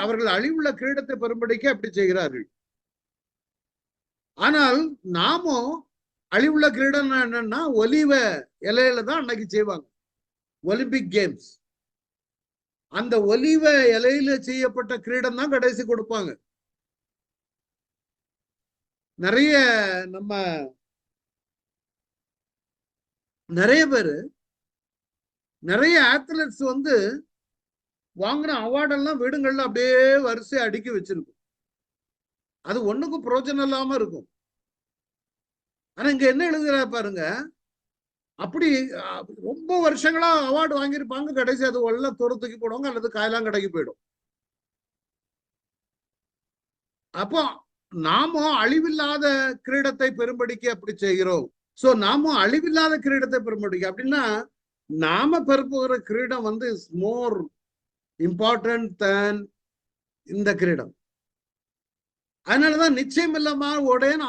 அவர்கள் அழிவுள்ள கிரீடத்தை பெறும்படிக்கு அப்படி செய்கிறார்கள். ஆனால் நாமும் அழிவுள்ள கிரீடம் என்னன்னா, ஒலிவ இலையில தான் அன்னைக்கு செய்வாங்க ஒலிம்பிக் கேம்ஸ். அந்த ஒலிவ இலையில செய்யப்பட்ட கிரீடம் தான் கடைசி கொடுப்பாங்க. நிறைய நம்ம நிறைய பேரு, நிறைய ஆத்லெட்ஸ் வந்து வாங்கின அவார்டெல்லாம் வீடுகள்ல அப்படியே வரிசை அடுக்கி வச்சிருக்கும். அது ஒண்ணுக்கும் பிரயோஜனம் இல்லாம இருக்கும். ஆனா இங்க என்ன எழுதுறா பாருங்க, அப்படி ரொம்ப வருஷங்களா அவார்டு வாங்கியிருப்பாங்க, கடைசி அது எல்லாம் தூக்கி போடுவாங்க அல்லது காயெல்லாம் கடைக்கு போயிடும். அப்போ நாமும் அழிவில்லாத கிரீடத்தை பெரும்படிக்கு அப்படி செய்கிறோம். சோ நாமும் அழிவில்லாத கிரீடத்தை பெரும்படிக்கு அப்படின்னா, நாம பெறுகிற கிரீடம் வந்து இஸ் மோர் இம்பார்ட்டன்ட் தேன் இந்த கிரீடம். அதனாலதான் நிச்சயம் இல்லாம உடையன்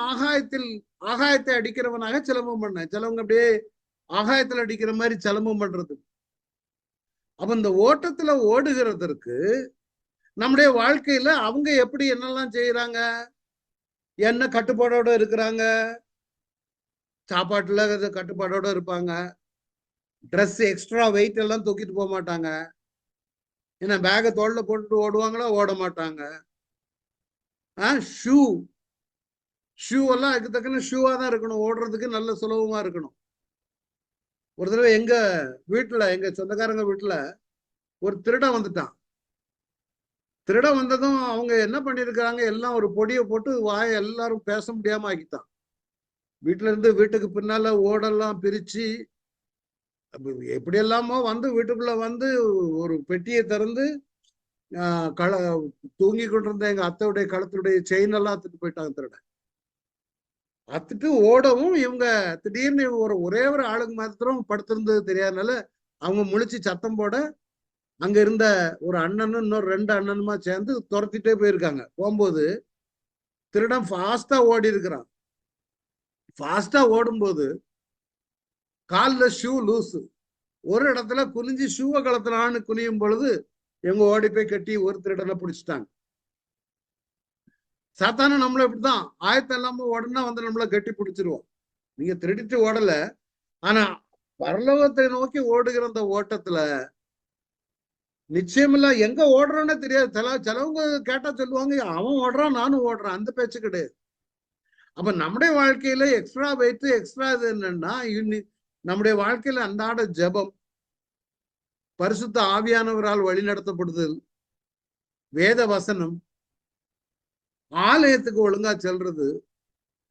ஆகாயத்தை அடிக்கிறவனாக சிலம்பம் பண்ண, சிலவங்க அப்படியே ஆகாயத்தில் அடிக்கிற மாதிரி சிலம்பம் பண்றது. அப்ப இந்த ஓட்டத்துல ஓடுகிறதற்கு நம்முடைய வாழ்க்கையில அவங்க எப்படி என்னெல்லாம் செய்யறாங்க, என்ன கட்டுப்பாடோட இருக்கிறாங்க, சாப்பாட்டுல கட்டுப்பாடோட இருப்பாங்க, ட்ரெஸ் எக்ஸ்ட்ரா வெயிட் எல்லாம் தூக்கிட்டு போக மாட்டாங்க, ஏன்னா பேகை தோல்ல போட்டுட்டு ஓடுவாங்களா, ஓட மாட்டாங்க. ஷூ எல்லாம் அதுக்கு தக்கன ஷூவா தான் இருக்கணும், ஓடுறதுக்கு நல்ல சுலபமா இருக்கணும். ஒரு தடவை எங்க வீட்டுல, எங்க சொந்தக்காரங்க வீட்டுல ஒரு திருடன் வந்துட்டான். திருடன் வந்ததும் அவங்க என்ன பண்ணிருக்கிறாங்க, எல்லாம் ஒரு பொடியை போட்டு வாய எல்லாரும் பேச முடியாம ஆக்கித்தான். வீட்டுல இருந்து வீட்டுக்கு பின்னால ஓடெல்லாம் பிரிச்சு எப்படி எல்லாமோ வந்து வீட்டுக்குள்ள வந்து ஒரு பெட்டியை திறந்து தூங்கி கொண்டிருந்த எங்க அத்தையுடைய கழுத்துடைய செயின் எல்லாம் அத்துட்டு போயிட்டாங்க திருடன். அத்துட்டு ஓடவும் இவங்க திடீர்னு ஒரே ஒரு ஆளுங்க மாத்திரம் படுத்திருந்தது தெரியாதனால அவங்க முழிச்சு சத்தம் போட அங்க இருந்த ஒரு அண்ணனும் இன்னொரு 2 அண்ணனுமா சேர்ந்து துரத்திட்டே போயிருக்காங்க. போகும்போது திருடன் ஃபாஸ்டா ஓடி இருக்கிறான். ஃபாஸ்டா ஓடும்போது காலில் ஷூ லூஸு. ஒரு இடத்துல குனிஞ்சு ஷூவை கலத்துலான்னு குனியும் பொழுது இவங்க ஓடி போய் கட்டி ஒரு திருடனை பிடிச்சிட்டாங்க. சாத்தான நம்மள இப்படிதான் ஆயத்தம் இல்லாம உடனே வந்து நம்மள கட்டி பிடிச்சிருவோம். நீங்க திருடிட்டு ஓடல, ஆனா பரலோகத்தை நோக்கி ஓடுகிற அந்த ஓட்டத்துல நிச்சயமில்ல எங்க ஓடுறோன்னு தெரியாது. சிலவங்க கேட்டா சொல்லுவாங்க, அவன் ஓடுறான் நானும் ஓடுறேன், அந்த பேச்சு கிடையாது. அப்ப நம்முடைய வாழ்க்கையில எக்ஸ்ட்ரா வெயிட் எக்ஸ்ட்ரா இது என்னன்னா, நம்முடைய வாழ்க்கையில அன்றாட ஜெபம், பரிசுத்த ஆவியானவரால் வழிநடத்தப்படுதல், வேத வசனம், ஆலயத்துக்கு ஒழுங்கா செல்றது,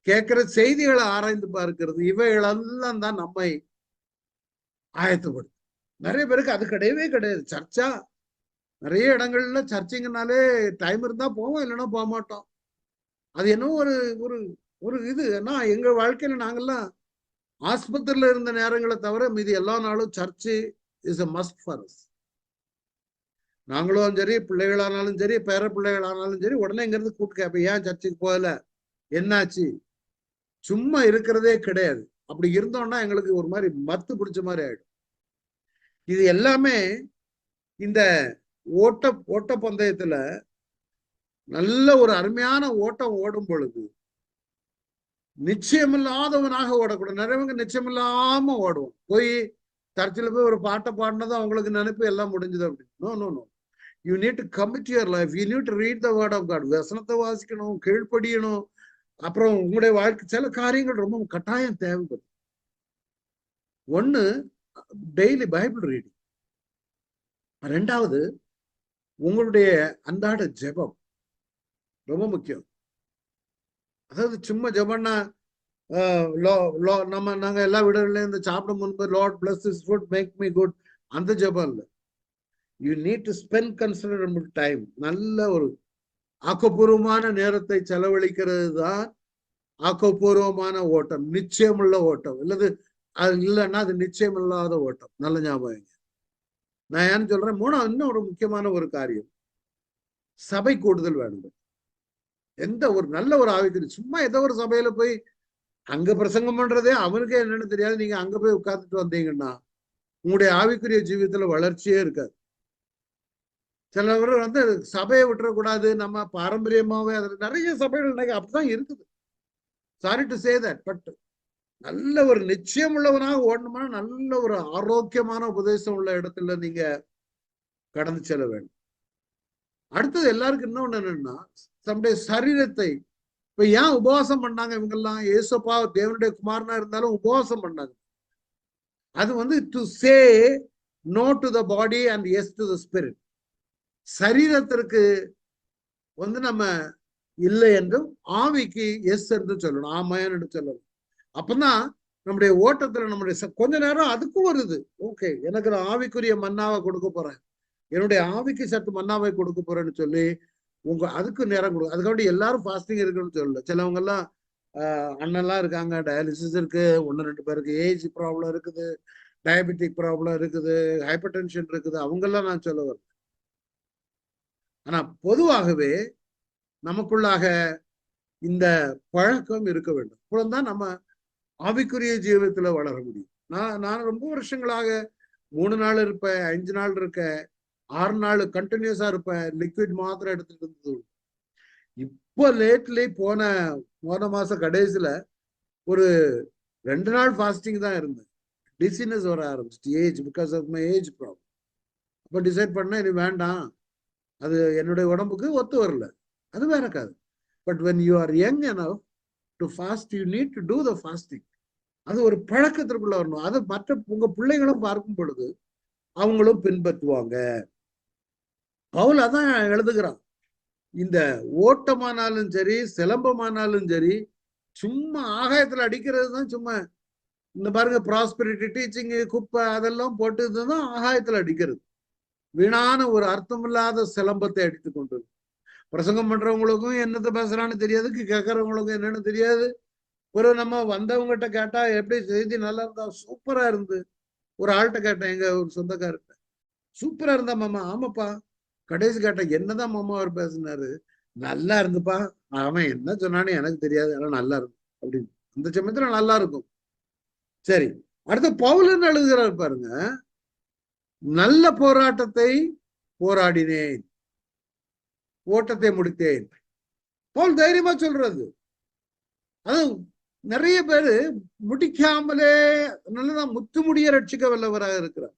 கேட்கிற செய்திகளை ஆராய்ந்து பார்க்கிறது, இவைகளெல்லாம் தான் நம்மை ஆயத்தப்படும். நிறைய பேருக்கு அது கிடையவே கிடையாது. சர்ச்சா நிறைய இடங்கள்ல சர்ச்சிங்கனாலே டைம் இருந்தா போவோம், இல்லைன்னா போக மாட்டோம். அது என்ன ஒரு ஒரு ஒரு இது ஏன்னா எங்க வாழ்க்கையில நாங்கெல்லாம் ஆஸ்பத்திரியில இருந்த நேரங்களை தவிர மீதி எல்லா நாளும் church is a must for us. நாங்களும் சரி, பிள்ளைகளானாலும் சரி, பேர பிள்ளைகளானாலும் சரி, உடனே இங்கிருந்து கூப்பிட்டு கேட்பேன், ஏன் சர்ச்சுக்கு போகல, என்னாச்சு? சும்மா இருக்கிறதே கிடையாது. அப்படி இருந்தோம்னா எங்களுக்கு ஒரு மாதிரி மத்து பிடிச்ச மாதிரி ஆயிடும். இது எல்லாமே இந்த ஓட்ட பந்தயத்துல நல்ல ஒரு அருமையான ஓட்டம் ஓடும் பொழுது நிச்சயமில்லாதவனாக ஓடக்கூடாது. நிறையவங்க நிச்சயமில்லாம ஓடுவோம். போய் சர்ச்சில் போய் ஒரு பாட்டை பாடினதும் அவங்களுக்கு நினைப்பு எல்லாம் முடிஞ்சது அப்படின்னு. No no no, you need to commit your life, you need to read the word of God. வசனத்தை வாசிக்கணும், கீழ்ப்படியணும். அப்புறம் உங்களுடைய வாழ்க்கை சில காரியங்கள் ரொம்ப கட்டாயம் தேவைப்படும். ஒண்ணு, டெய்லி பைபிள் ரீடிங். ரெண்டாவது, உங்களுடைய அன்றாட ஜெபம் ரொம்ப முக்கியம். அதாவது சும்மா ஜெபம்னா நாங்க எல்லா வீடுகள்லயும் இந்த சாப்பிடும் முன்பு Lord bless this food make me good, அந்த ஜெபம் இல்லை. You need to spend considerable time. நல்ல ஒரு ஆக்கப்பூர்வமான நேரத்தை செலவழிக்கிறது தான் ஆக்கப்பூர்வமான ஓட்டம், நிச்சயமுள்ள ஓட்டம். இல்லது அது இல்லைன்னா அது நிச்சயம் இல்லாத ஓட்டம். நல்ல ஞாபகம். நான் ஏன்னு சொல்றேன், இன்னும் ஒரு முக்கியமான ஒரு காரியம், சபை கூடுதல் வேணும். எந்த ஒரு நல்ல ஒரு ஆவிக்குறி சும்மா ஏதோ ஒரு சபையில போய் அங்க பிரசங்கம் பண்றதே அவனுக்கே என்னன்னு தெரியாது. நீங்க அங்க போய் உட்கார்ந்துட்டு வந்தீங்கன்னா உங்களுடைய ஆவிக்குரிய ஜீவிதத்துல வளர்ச்சியே இருக்காது. சிலவர் வந்து சபையை விட்டுறக்கூடாது, நம்ம பாரம்பரியமாவே அதுல நிறைய சபைகள் இன்னைக்கு அப்படிதான் இருக்குது. Sorry to say that. But நல்ல ஒரு நிச்சயம் உள்ளவனாக ஓடணுமா, நல்ல ஒரு ஆரோக்கியமான உபதேசம் உள்ள இடத்துல நீங்க கடந்து செல்ல வேண்டும். அடுத்தது எல்லாருக்கும் இன்னொன்னு என்னன்னா, தம்முடைய சரீரத்தை இப்ப ஏன் உபவாசம் பண்ணாங்க இவங்கெல்லாம்? ஏசப்பா தேவனுடைய குமாரனா இருந்தாலும் உபவாசம் பண்ணாங்க. அது வந்து to say no to the body and yes to the spirit. சரீரத்திற்கு வந்து நம்ம இல்லை என்றும் ஆவிக்கு எஸ் என்று சொல்லணும், ஆமாயன் என்று சொல்லணும். அப்பதான் நம்முடைய ஓட்டத்துல நம்முடைய கொஞ்ச நேரம் அதுக்கும் வருது. ஓகே, எனக்கு நான் ஆவிக்குரிய மன்னாவை கொடுக்க போறேன், என்னுடைய ஆவிக்கு சத்து மன்னாவை கொடுக்க போறேன்னு சொல்லி அதுக்கு நேரம் கொடுக்கும். அதுக்காண்டி எல்லாரும் ஃபாஸ்டிங் இருக்குன்னு சொல்லல. சிலவங்க எல்லாம் அண்ணெல்லாம் இருக்காங்க, டயாலிசிஸ் இருக்கு, 1-2 பேருக்கு ஏஜ் ப்ராப்ளம் இருக்குது, டயபெட்டிக் ப்ராப்ளம் இருக்குது, ஹைப்பர் டென்ஷன் இருக்குது, அவங்கெல்லாம் நான் சொல்ல வரேன். ஆனா பொதுவாகவே நமக்குள்ளாக இந்த பழக்கம் இருக்க வேண்டும். அப்பதான் நம்ம ஆவிக்குரிய ஜீவிதத்துல வளர முடியும். நான் ரொம்ப வருஷங்களாக 3 நாள் இருப்பேன், 5 நாள் இருக்கேன், 6 நாள் கண்டினியூஸா இருப்பேன், லிக்விட் மாத்திரை எடுத்துட்டு இருந்தது. இப்போ லேட்லி போன மாச கடைசியில ஒரு 2 நாள் ஃபாஸ்டிங் தான் இருந்தேன். டிசீனஸ் வர ஆரம்பிச்சிட்டு, age, because of my age problem. அப்போ டிசைட் பண்ண இது வேண்டாம், அது என்னுடைய உடம்புக்கு ஒத்து வரல, அது வேற காது. But when you are young enough to fast, you need to do the fasting. அது ஒரு பழக்கத்திற்குள்ள வரணும். அது மற்ற உங்க பிள்ளைகளும் பார்க்கும் பொழுது அவங்களும் பின்பற்றுவாங்க. பவுல் அதான் எழுதுகிறான், இந்த ஓட்டமானாலும் சரி, சிலம்பமானாலும் சரி, சும்மா ஆகாயத்துல அடிக்கிறது தான். சும்மா இந்த பாருங்க, ப்ராஸ்பெரிட்டி டீச்சிங் குப்பை அதெல்லாம் போட்டு தான் ஆகாயத்துல அடிக்கிறது. வீணான ஒரு அர்த்தமில்லாத சிலம்பத்தை அடித்து கொண்டு பிரசங்கம் பண்றவங்களுக்கும் என்னத்தை பேசுறான்னு தெரியாது, கேட்கறவங்களுக்கும் என்னன்னு தெரியாது. ஒரு நம்ம வந்தவங்ககிட்ட கேட்டா எப்படி செய்தி நல்லா இருந்தா, சூப்பரா இருந்து. ஒரு ஆள்கிட்ட கேட்டேன், எங்க ஒரு சொந்தக்காரர்கிட்ட, சூப்பரா இருந்தா மாமா. ஆமாப்பா. கடைசி கேட்ட என்னதான் மாமா அவர் பேசினாரு? நல்லா இருந்துப்பா. அவன் என்ன சொன்னான்னு எனக்கு தெரியாது, ஆனா நல்லா இருக்கும் அப்படின்னு. அந்த சமயத்துல நல்லா இருக்கும். சரி, அடுத்து பவுலன்னு எழுதுகிறார் பாருங்க. நல்ல போராட்டத்தை போராடினேன், ஓட்டத்தை முடித்தேன். பவுல் தைரியமா சொல்றது. அது நிறைய பேரு முடிக்காமலே நல்லதான் முத்து முடிய ரட்சிக்க வல்லவராக இருக்கிறார்.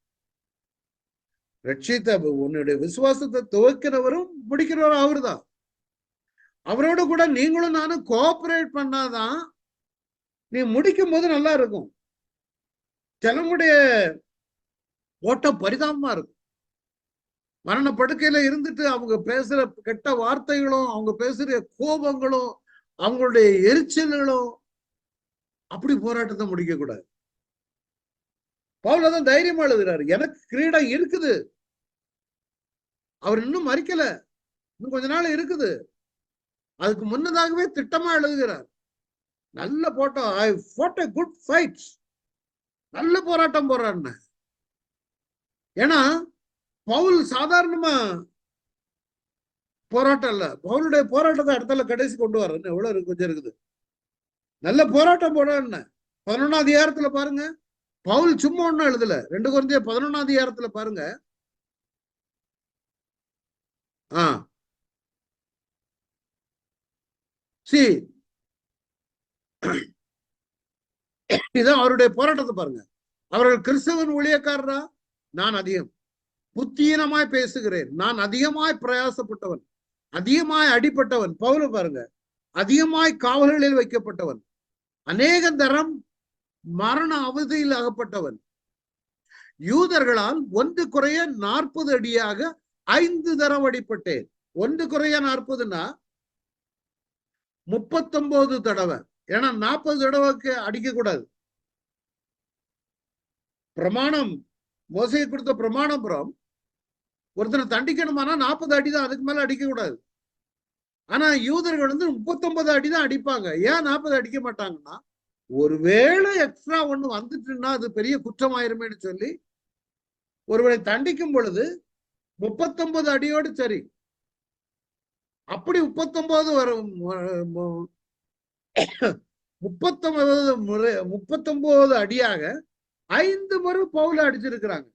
ரட்சித்த உன்னுடைய விசுவாசத்தை துவக்கிறவரும் முடிக்கிறவரும் அவரு தான். அவரோட கூட நீங்களும் நானும் கோஆபரேட் பண்ணாதான் நீ முடிக்கும் போது நல்லா இருக்கும். சிலமுடைய ஓட்டம் பரிதாபமா இருக்கும். மரண படுக்கையில இருந்துட்டு அவங்க பேசுற கெட்ட வார்த்தைகளும், அவங்க பேசுற கோபங்களும், அவங்களுடைய எரிச்சல்களும், அப்படி போராட்டத்தை முடிக்க கூடாது. பவுல் தான் தைரியமா எழுதுறாரு, எனக்கு கிரீடம் இருக்குது. அவர் இன்னும் மறிக்கல, இன்னும் கொஞ்ச நாள் இருக்குது. அதுக்கு முன்னதாகவே திட்டமா எழுதுகிறார். நல்ல போட்டோம், ஐ fought a good fight. நல்ல போராட்டம் போறான்னு. ஏன்னா பவுல் சாதாரணமா போராட்டம் இல்ல, பவுலுடைய போராட்டத்தை இடத்துல கடைசி கொண்டு வர எவ்வளவு கொஞ்சம் இருக்குது. நல்ல போராட்டம் போறான்னு 11ஆம் அதிகாரத்துல பாருங்க. பவுல் சும்மா ஒண்ணும் எழுதல. 2 கொரிந்தியர் 11ஆம் அதிகாரத்துல பாருங்க. இதான் அவருடைய போராட்டத்தை பாருங்க. அவர்கள் கிறிஸ்தவன் ஊழியக்காரரா? நான் அதிகம் புத்தீனமாய் பேசுகிறேன், நான் அதிகமாய் பிரயாசப்பட்டவன், அதிகமாய் அடிப்பட்டவன். பவுல பாருங்க, அதிகமாய் காவல்களில் வைக்கப்பட்டவன், அநேக தரம் மரண அவதியில் அகப்பட்டவன், யூதர்களால் 1 குறைய 40 அடியாக 5 தரம் அடிப்பட்டேன். 1 குறைய 40ன்னா 39 தடவை. ஏன்னா 40 தடவைக்கு அடிக்க கூடாது. பிரமாணம், மோசையை கொடுத்த பிரமாணம் புறம் ஒருத்தனை தண்டிக்கணுமானா 40 அடி தான், அதுக்கு மேல அடிக்க கூடாது. ஆனா யூதர்கள் 39 அடி தான் அடிப்பாங்க. ஏன் 40 அடிக்க மாட்டாங்கன்னா, ஒருவேளை எக்ஸ்ட்ரா ஒண்ணு வந்துட்டுன்னா அது பெரிய குற்றமாயிருமேன்னு சொல்லி ஒருவரை தண்டிக்கும் பொழுது 39 அடியோடு சரி. அப்படி 39 வரும். 39 அடியாக 5 முறை பவுல அடிச்சிருக்கிறாங்க.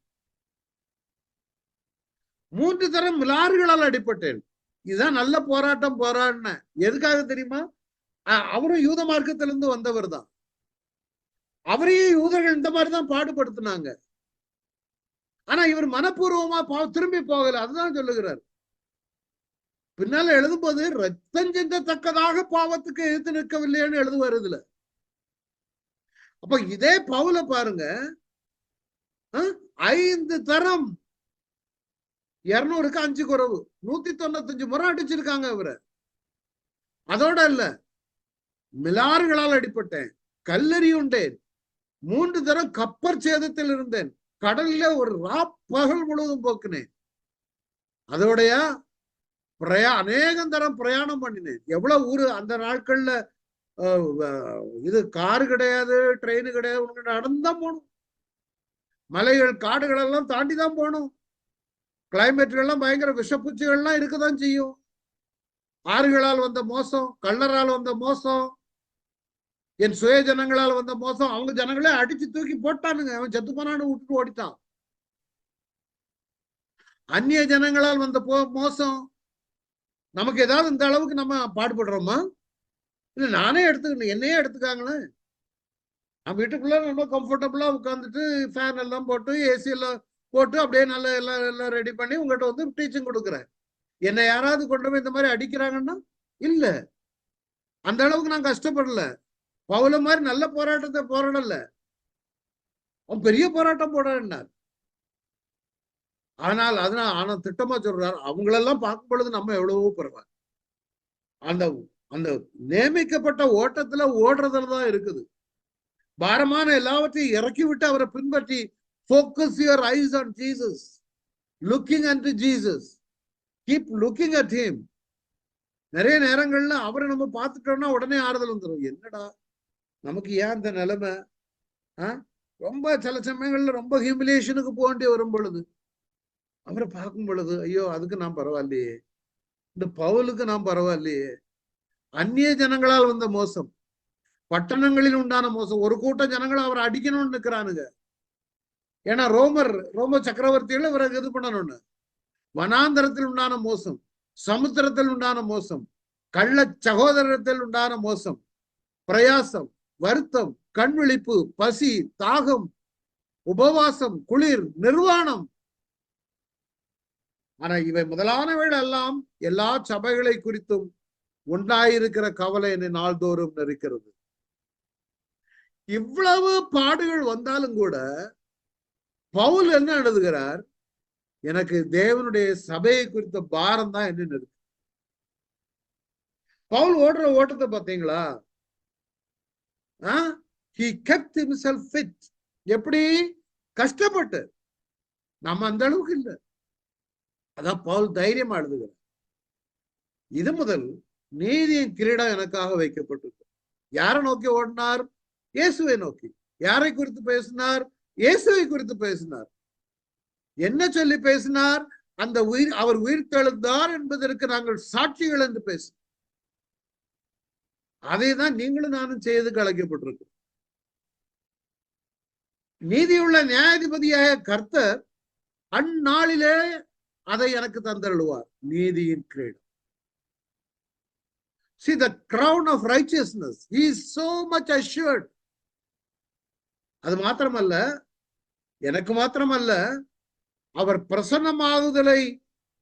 3 தரம் மிலாறுகளால் அடிப்பட்டேன். இதுதான் நல்ல போராட்டம் போராடின. எதுக்காக தெரியுமா? அவரும் யூத மார்க்கத்திலிருந்து வந்தவர் தான். அவரையும் யூதர்கள் இந்த மாதிரிதான் பாடுபடுத்தினாங்க. ஆனா இவர் மனப்பூர்வமா திரும்பி போகல. அதுதான் சொல்லுகிறார். பின்னால எழுதும்போது ரத்தம் சிந்தத்தக்கதாக பாவத்துக்கு எதிர்த்து நிற்கவில்லைன்னு எழுதுவார் இதுல. அப்ப இதே பவுல பாருங்க, 5 தரம் 200க்கு 5 குறைவு 195 முறை அடிச்சிருக்காங்க இவரை. அதோட இல்ல, மிலாறுகளால் அடிப்பட்டேன், கல்லறி உண்டேன், 3 தரம் கப்பர் சேதத்தில் இருந்தேன், கடல்ல ஒரு பகல் முழுவதும் போக்குனேன். அதோடைய அநேகம் தரம் பிரயாணம் பண்ணினேன். எவ்வளவு ஊரு அந்த நாட்கள்ல இது காரு கிடையாது, ட்ரெயின் கிடையாது, நடந்துதான் போகணும். மலைகள் காடுகள் எல்லாம் தாண்டி தான் போகணும். கிளைமேட்கள்லாம் பயங்கர விஷப்பூச்சிகள்லாம் இருக்கதான் செய்யும். ஆறுகளால் வந்த மோசம், கள்ளரால் வந்த மோசம், என் சுய ஜனங்களால் வந்த மோசம். அவங்க ஜனங்களே அடிச்சு தூக்கி போட்டானுங்க. அவன் செத்து போனான்னு விட்டுட்டு ஓடிட்டான். அந்நிய ஜனங்களால் வந்த மோசம். நமக்கு ஏதாவது இந்த அளவுக்கு நம்ம பாடுபடுறோமா? இல்ல நானே எடுத்துக்கணும், என்னையே எடுத்துக்காங்களேன். நம்ம வீட்டுக்குள்ள ரொம்ப கம்ஃபர்டபுளா உட்காந்துட்டு ஃபேன் எல்லாம் போட்டு ஏசி எல்லாம் போட்டு அப்படியே நல்லா எல்லாம் ரெடி பண்ணி உங்ககிட்ட வந்து டீச்சிங் கொடுக்குறேன். என்னை யாராவது கொண்டு போய் இந்த மாதிரி அடிக்கிறாங்கன்னா இல்ல, அந்த அளவுக்கு நான் கஷ்டப்படல. பவுல மாதிரி நல்ல போராட்டத்தை போராடல, அவன் பெரிய போராட்டம் போடாடினார். ஆனா திட்டமா சொல்றாரு, அவங்களெல்லாம் பார்க்கும் பொழுது நம்ம எவ்வளவோ பரவாயில்ல. அந்த அந்த நியமிக்கப்பட்ட ஓட்டத்துல ஓடுறதுலதான் இருக்குது. பாரமான எல்லாவற்றையும் இறக்கி விட்டு அவரை பின்பற்றி focus your eyes on Jesus, looking unto Jesus, keep looking at him. நிறைய நேரங்கள்ல அவரை நம்ம பார்த்துட்டோம்னா உடனே ஆறுதல் வந்துடும். என்னடா நமக்கு ஏன் இந்த நிலைமை? ரொம்ப சில சமயங்கள்ல ரொம்ப ஹியூமிலியேஷனுக்கு போக வேண்டிய வரும் பொழுது அவரை பார்க்கும் பொழுது ஐயோ அதுக்கு நான் பரவாயில்லையே, இந்த பவுலுக்கு நான் பரவாயில்லையே. அந்நிய ஜனங்களால் வந்த மோசம், பட்டணங்களில் உண்டான மோசம், ஒரு கூட்டம் ஜனங்களை அவரை அடிக்கணும்னு நிற்கிறானுங்க. ஏன்னா ரோம சக்கரவர்த்திகளை இவரை இது பண்ணணும்னு. வனாந்தரத்தில் உண்டான மோசம், சமுத்திரத்தில் உண்டான மோசம், கள்ள சகோதரத்தில் உண்டான மோசம், பிரயாசம், வருத்தம், கண்விழிப்பு, பசி, தாகம், உபவாசம், குளிர், நிர்வாணம். ஆனா இவை முதலானவைகள் எல்லாம் எல்லா சபைகளை குறித்தும் உண்டாயிருக்கிற கவலை என்னை நாள்தோறும் நெருக்கிறது. இவ்வளவு பாடுகள் வந்தாலும் கூட பவுல் என்ன எழுதுகிறார், எனக்கு தேவனுடைய சபையை குறித்த பாரம் தான் என்ன இருக்கு. பவுல் ஓடுற ஓட்டத்தை பார்த்தீங்களா? he kept himself fit. எப்படி கஷ்டப்பட்டு, நம்ம அந்த அளவுக்கு இல்லை. அதான் பவுல் தைரியமா எழுதுகிறார். இது முதல் நீதியின் கிரீடம் எனக்காக வைக்கப்பட்டிருக்கு. யாரை நோக்கி ஓடினார்? இயேசுவை நோக்கி. யாரை குறித்து பேசினார்? இயேசுவை குறித்து பேசினார். என்ன சொல்லி பேசினார்? அந்த அவர் உயிர்த்தெழுந்தார் என்பதற்கு நாங்கள் சாட்சிகள் என்று பேச. அதை தான் நீங்களும் நானும் செய்து அழைக்கப்பட்டிருக்கு. நீதியுள்ள நியாயாதிபதியாக கர்த்தர் அந்நாளிலே அதை எனக்கு தந்தருளுவார், நீதியின் கிரீடம். See the crown of righteousness. He is so much assured. அது மாத்திரமல்ல, எனக்கு மாத்திரமல்ல, அவர் பிரசன்னமாகுதலை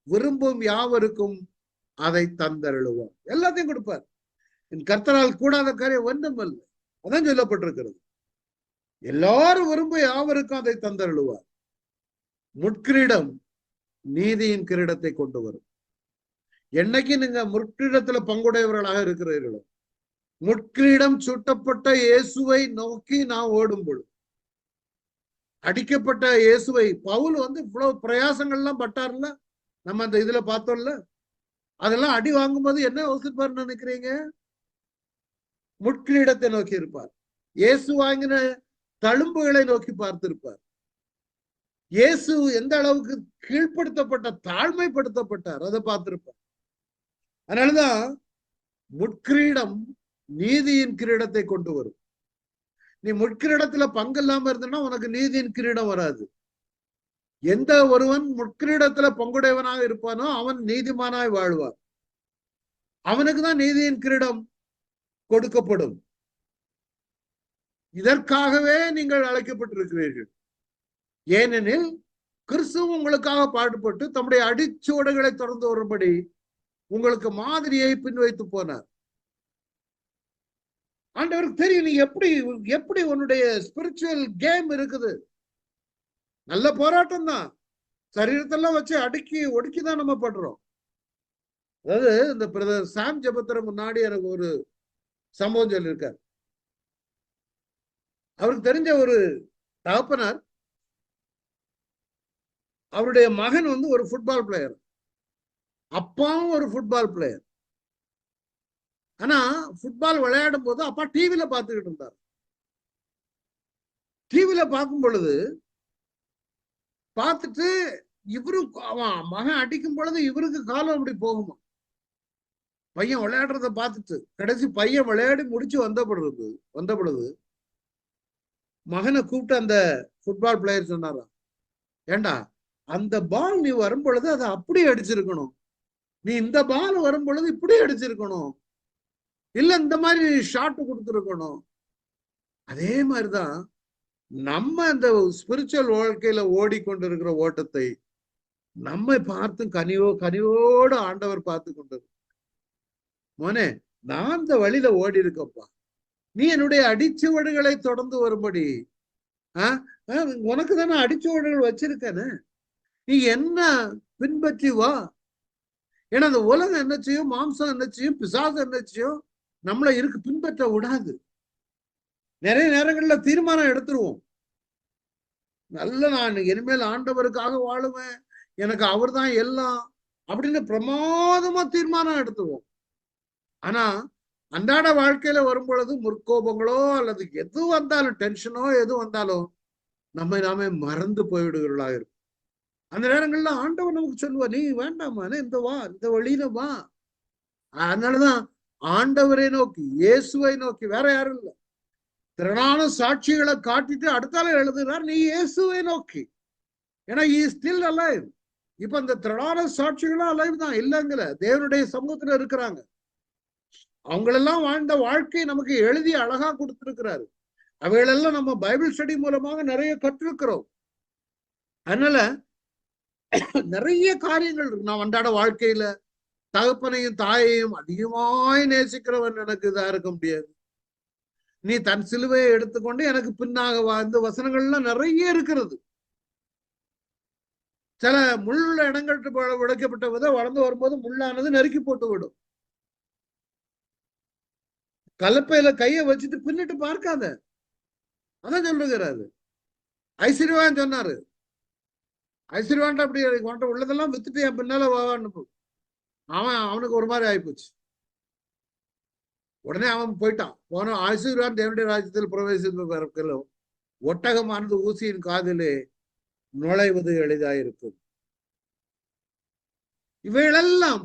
விரும்பும் யாவருக்கும் அதை தந்தருளுவார். எல்லாத்தையும் கொடுப்பார். என் கர்த்தரால் கூடாத காரியம் ஒன்றும் அல்ல. அதான் சொல்லப்பட்டிருக்கிறது. எல்லாரும் விரும்பும் யாவருக்கும் அதை தந்தருளுவார். முட்கிரீடம் நீதியின் கிரீடத்தை கொண்டு வரும். என்னைக்கு நீங்க முட்கிரீடத்துல பங்குடையவர்களாக இருக்கிறீர்களோ, முட்கிரீடம் சுட்டப்பட்ட இயேசுவை நோக்கி நான் ஓடும் பொழுது, அடிக்கப்பட்ட இயேசுவை பவுல் இவ்வளவு பிரயாசங்கள்லாம் பட்டார்ல, நம்ம அந்த இதுல பார்த்தோம்ல, அதெல்லாம் அடி வாங்கும்போது என்ன யோசிப்பார்னு நினைக்கிறீங்க? முட்கிரீடத்தை நோக்கி இருப்பார். இயேசு வாங்கின தழும்புகளை நோக்கி பார்த்திருப்பார். இயேசு எந்த அளவுக்கு கீழ்ப்படுத்தப்பட்ட, தாழ்மைப்படுத்தப்பட்டார், அதை பார்த்திருப்பார். அதனாலதான் முட்கிரீடம் நீதியின் கிரீடத்தை கொண்டு வரும். நீ முட்கிரீடத்துல பங்கு இல்லாம இருந்தனா உனக்கு நீதியின் கிரீடம் வராது. எந்த ஒருவன் முட்கிரீடத்துல பங்குடையவனாக இருப்பானோ அவன் நீதிமானாய் வாழ்வார். அவனுக்குதான் நீதியின் கிரீடம் கொடுக்கப்படும். இதற்காகவே நீங்கள் அழைக்கப்பட்டிருக்கிறீர்கள். ஏனெனில் கிறிஸ்து உங்களுக்காக பாடுபட்டு தம்முடைய அடிச்சுவடுகளை தொடர்ந்து வரும்படி உங்களுக்கு மாதிரியை பின் வைத்து போனார். ஆண்டவருக்கு தெரியும் நீ எப்படி உன்னுடைய ஸ்பிரிச்சுவல் கேம் இருக்குது. நல்ல போராட்டம் தான். சரீரத்தெல்லாம் வச்சு ஒடுக்கிதான் நம்ம பண்றோம். அதாவது இந்த பிரதர் சாம் ஜெபத்திர முன்னாடி எனக்கு ஒரு சம்பவம் சொல்லியிருக்கார். அவருக்கு தெரிஞ்ச ஒரு தகப்பனார், அவருடைய மகன் ஒரு ஃபுட்பால் பிளேயர், அப்பாவும் ஒரு ஃபுட்பால் பிளேயர். ஆனா ஃபுட்பால் விளையாடும் போது அப்பா டிவில பார்த்துக்கிட்டு இருந்தார். டிவில பார்க்கும் பொழுது பார்த்துட்டு அவன் மகன் அடிக்கும் பொழுது இவருக்கு காலம் அப்படி போகுமா, பையன் விளையாடுறத பார்த்துட்டு கடைசி பையன் விளையாடி முடிச்சு வந்த பொழுது மகனை கூப்பிட்டு அந்த ஃபுட்பால் பிளேயர் சொன்னாரா, ஏண்டா அந்த பால் நீ வரும் பொழுது அதை அப்படி அடிச்சிருக்கணும், நீ இந்த பால் வரும் பொழுது இப்படி அடிச்சிருக்கணும், இல்ல இந்த மாதிரி ஷாட் கொடுத்துருக்கணும். அதே மாதிரிதான் நம்ம இந்த ஸ்பிரிச்சுவல் வாழ்க்கையில ஓடிக்கொண்டிருக்கிற ஓட்டத்தை நம்மை பார்த்து கனிவோடு ஆண்டவர் பார்த்து கொண்டிருக்க. மோனே, நான் இந்த வழியில ஓடி இருக்கப்பா, நீ என்னுடைய அடிச்சுவடுகளை தொடர்ந்து வரும்படி உனக்கு தானே அடிச்சுவடுகள் வச்சிருக்கேன்னு, நீ என்ன பின்பற்றி வா. ஏன்னா அந்த உலகம் என்ன செய்யும், மாம்சம் என்ன செய்யும், பிசாசம் என்ன செய்யும், நம்மளை பின்பற்ற விடாது. நிறைய நேரங்கள்ல தீர்மானம் எடுத்துருவோம். நான் இனிமேல் ஆண்டவருக்காக வாழுவேன், எனக்கு அவர் தான் எல்லாம் அப்படின்னு பிரமாதமா தீர்மானம் எடுத்துருவோம். ஆனா அன்றாட வாழ்க்கையில வரும் பொழுது முற்கோபங்களோ அல்லது எது வந்தாலும், டென்ஷனோ எது வந்தாலும் நாமே மறந்து போய்விடுகிறவர்களாக இருக்கும். அந்த நேரங்கள்ல ஆண்டவர் நமக்கு சொல்லுவா, நீ வேண்டாமா, இந்த வா, இந்த வழியில வா. அதனாலதான் ஆண்டவரை நோக்கி, இயேசுவை நோக்கி, வேற யாரும் இல்லை. திரளான சாட்சிகளை காட்டிட்டு அடுத்தால எழுதுகிறார், நீ இயேசுவை நோக்கி. ஏன்னா ஸ்டில் அலைவ். இப்ப இந்த திரளான சாட்சிகளும் அலைவ் தான், இல்லைங்கல, தேவனுடைய சமூகத்துல இருக்கிறாங்க. அவங்களெல்லாம் வாழ்ந்த வாழ்க்கை நமக்கு எழுதி அழகா கொடுத்திருக்கிறாரு. அவைகளெல்லாம் நம்ம பைபிள் ஸ்டடி மூலமாக நிறைய கற்றிருக்கிறோம். அதனால நிறைய காரியங்கள் இருக்கு. நான் அன்றாட வாழ்க்கையில தகப்பனையும் தாயையும் அதிகமாய் நேசிக்கிறவன் எனக்கு இதா இருக்க முடியாது. நீ தன் சிலுவையை எடுத்துக்கொண்டு எனக்கு பின்னாக வாழ்ந்த வசனங்கள்லாம் நிறைய இருக்கிறது. சில முள்ள இடங்கள் விளைக்கப்பட்ட வித வளர்ந்து வரும்போது முள்ளானது நெருக்கி போட்டு விடும். கலப்பையில கையை வச்சுட்டு பின்னிட்டு பார்க்காத. அதான் சொல்லுகிறாரு. ஐஸ்வர்யவான் சொன்னாரு, ஐஸ்வர்யவான் அப்படி உள்ளதெல்லாம் வித்துட்டு என் பின்னால வான்னு. அவனுக்கு ஒரு மாதிரி ஆயிப்போச்சு. உடனே அவன் போயிட்டான். போன ஐஸ்வர்யவான் தேவனுடைய ராஜ்யத்தில் பிரவேசித்து ஒட்டகமானது ஊசியின் காதிலே நுழைவது எளிதாயிருக்கும். இவைகளெல்லாம்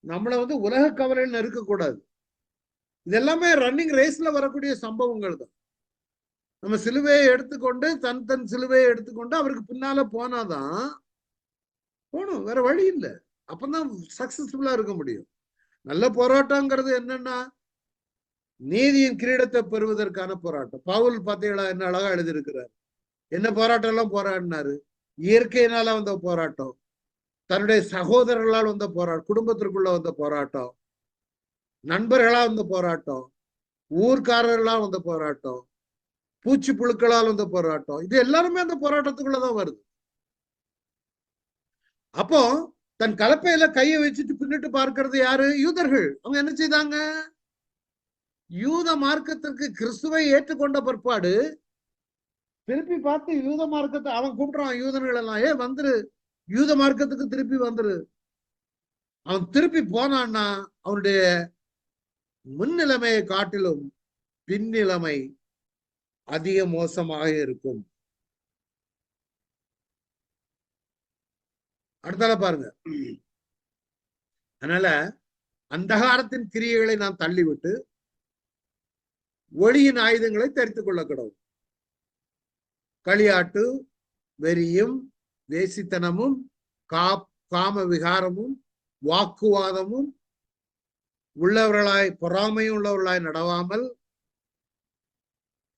நம்மளை உலக கவலையில் இருக்கக்கூடாது. இதெல்லாமே ரன்னிங் ரேஸ்ல வரக்கூடிய சம்பவங்கள் தான். நம்ம சிலுவையை எடுத்துக்கொண்டு தன் சிலுவையை எடுத்துக்கொண்டு அவருக்கு பின்னால போனாதான் போகணும், வேற வழி இல்லை. அப்பதான் சக்சஸ்ஃபுல்லா இருக்க முடியும். நல்ல போராட்டங்கிறது என்னன்னா நீதியின் கிரீடத்தை பெறுவதற்கான போராட்டம். பவுல் பாத்தீங்களா என்ன அழகா எழுதியிருக்கிறார். என்ன போராட்டம் எல்லாம் போராடினாரு. இயற்கையினால வந்த போராட்டம், தன்னுடைய சகோதரர்களால் வந்த போராட்டம், குடும்பத்திற்குள்ள வந்த போராட்டம், நண்பர்களா வந்த போராட்டம், ஊர்க்காரர்களால் வந்த போராட்டம், பூச்சி புழுக்களால் வந்த போராட்டம். இது எல்லாருமே அந்த போராட்டத்துக்குள்ளதான் வருது. அப்போ தன் கலப்பையில கையை வச்சுட்டு பின்னிட்டு பார்க்கிறது யாரு? யூதர்கள். அவங்க என்ன செய்தாங்க? யூத மார்க்கத்திற்கு கிறிஸ்துவை ஏற்றுக்கொண்ட பிற்பாடு திருப்பி பார்த்து யூத மார்க்கத்தை அவன் கூப்பிடுறான். யூதர்கள் எல்லாம் வந்துரு, யூத மார்க்கத்துக்கு திருப்பி வந்துரு. அவன் திருப்பி போனான்னா அவனுடைய முன்னிலைமையை காட்டிலும் பின்னிலைமை அதிக மோசமாக இருக்கும். அடுத்தால பாருங்க. அதனால அந்தகாரத்தின் கிரியைகளை நாம் தள்ளிவிட்டு ஒளியின் ஆயுதங்களை தரித்துக் கொள்ள கடவுள். களியாட்டு, வெறியும், வேசித்தனமும், காம விகாரமும், வாக்குவாதமும் உள்ளவர்களாய், பொறாமையும் உள்ளவர்களாய் நடவாமல்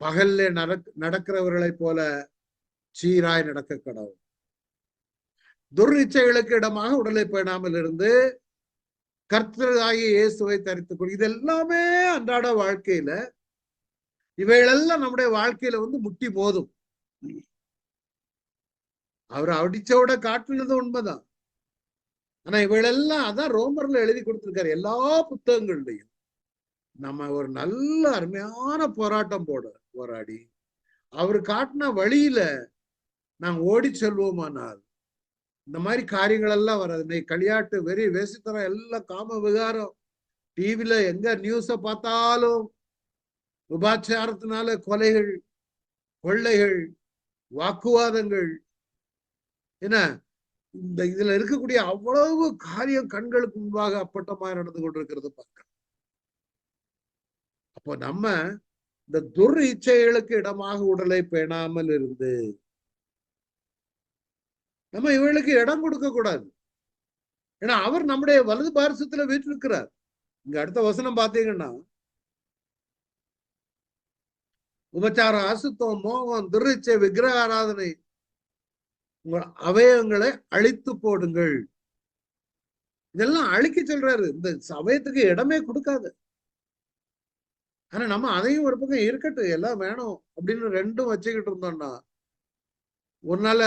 பகல்ல நடக்கிறவர்களை போல சீராய் நடக்க கடவுள். துர்இச்சைகளுக்கு இடமாக உடலை பேணாமல் இருந்து கர்த்தராகிய இயேசுவை தரித்துக் கொள். இது எல்லாமே அன்றாட வாழ்க்கையில இவைகளெல்லாம் நம்முடைய வாழ்க்கையில முட்டி மோதும். அவர் அடிச்சோட காட்டுனது உண்மைதான். ஆனா இவைகளெல்லாம் அதான் ரோமர்ல எழுதி கொடுத்திருக்காரு. எல்லா புத்தகங்கள்லையும் நம்ம ஒரு நல்ல அருமையான போராட்டம் போராடி அவர் காட்டின வழியில நாம் ஓடி செல்வோமானால் இந்த மாதிரி காரியங்கள் எல்லாம் வராது. இன்னைக்கு களியாட்டு, வெறி, வேசித்தனம், எல்லாம் காம விகாரம். டிவில எங்க நியூஸ பார்த்தாலும் விபாச்சாரத்தினால கொலைகள், கொள்ளைகள், வாக்குவாதங்கள், என்ன இந்த இதுல இருக்கக்கூடிய அவ்வளவு காரியம் கண்களுக்கு முன்பாக அப்பட்டமாக நடந்து கொண்டிருக்கிறது பார்க்க. அப்போ நம்ம இந்த துர் இச்சைகளுக்கு இடமாக உடலை பேணாமல் இருந்து நம்ம இவர்களுக்கு இடம் கொடுக்க கூடாது. ஏன்னா அவர் நம்முடைய வலது பாரசத்துல வீற்றிருக்கிறார். இங்க அடுத்த வசனம் பாத்தீங்கன்னா, உபச்சாரம், அசுத்தம், மோகம், துரிச்சை, விக்கிரக ஆராதனை உங்கள் அவயவங்களை அழித்து போடுங்கள். இதெல்லாம் அழிக்க சொல்றாரு. இந்த சமயத்துக்கு இடமே கொடுக்காது. ஆனா நம்ம அதையும் ஒரு பக்கம் இருக்கட்டும், எல்லாம் வேணும் அப்படின்னு ரெண்டும் வச்சுக்கிட்டு இருந்தோம்னா ஒன்னால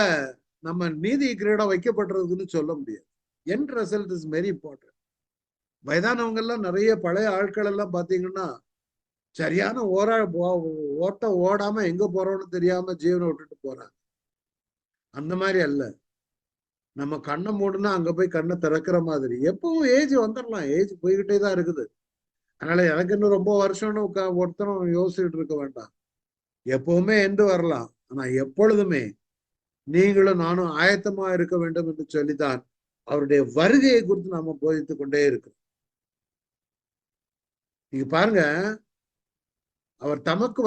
நம்ம நீதி கிரீடம் வைக்கப்படுறதுன்னு சொல்ல முடியாது. என் ரிசல்ட் இஸ் வெரி இம்பார்ட்டன்ட். வயதானவங்க எல்லாம் நிறைய பழைய ஆட்கள் எல்லாம் பாத்தீங்கன்னா சரியான ஓட்டம் ஓடாம எங்க போறோம்னு தெரியாம ஜீவனை விட்டுட்டு போறாங்க. அந்த மாதிரி அல்ல. நம்ம கண்ணை மூடுனா அங்க போய் கண்ணை திறக்கிற மாதிரி. எப்பவும் ஏஜ் வந்துடலாம், ஏஜ் போய்கிட்டே தான் இருக்குது. அதனால எனக்கு இன்னும் ரொம்ப வருஷம்னு ஒருத்தரும் யோசிச்சுட்டு இருக்க வேண்டாம். எப்பவுமே எண்டு வரலாம். ஆனா எப்பொழுதுமே நீங்களும் நானும் ஆயத்தமா இருக்க வேண்டும் என்று சொல்லித்தான் அவருடைய வருகையை குறித்து நாம போதித்துக் கொண்டே இருக்கிறோம். நீங்க பாருங்க, அவர் தமக்கு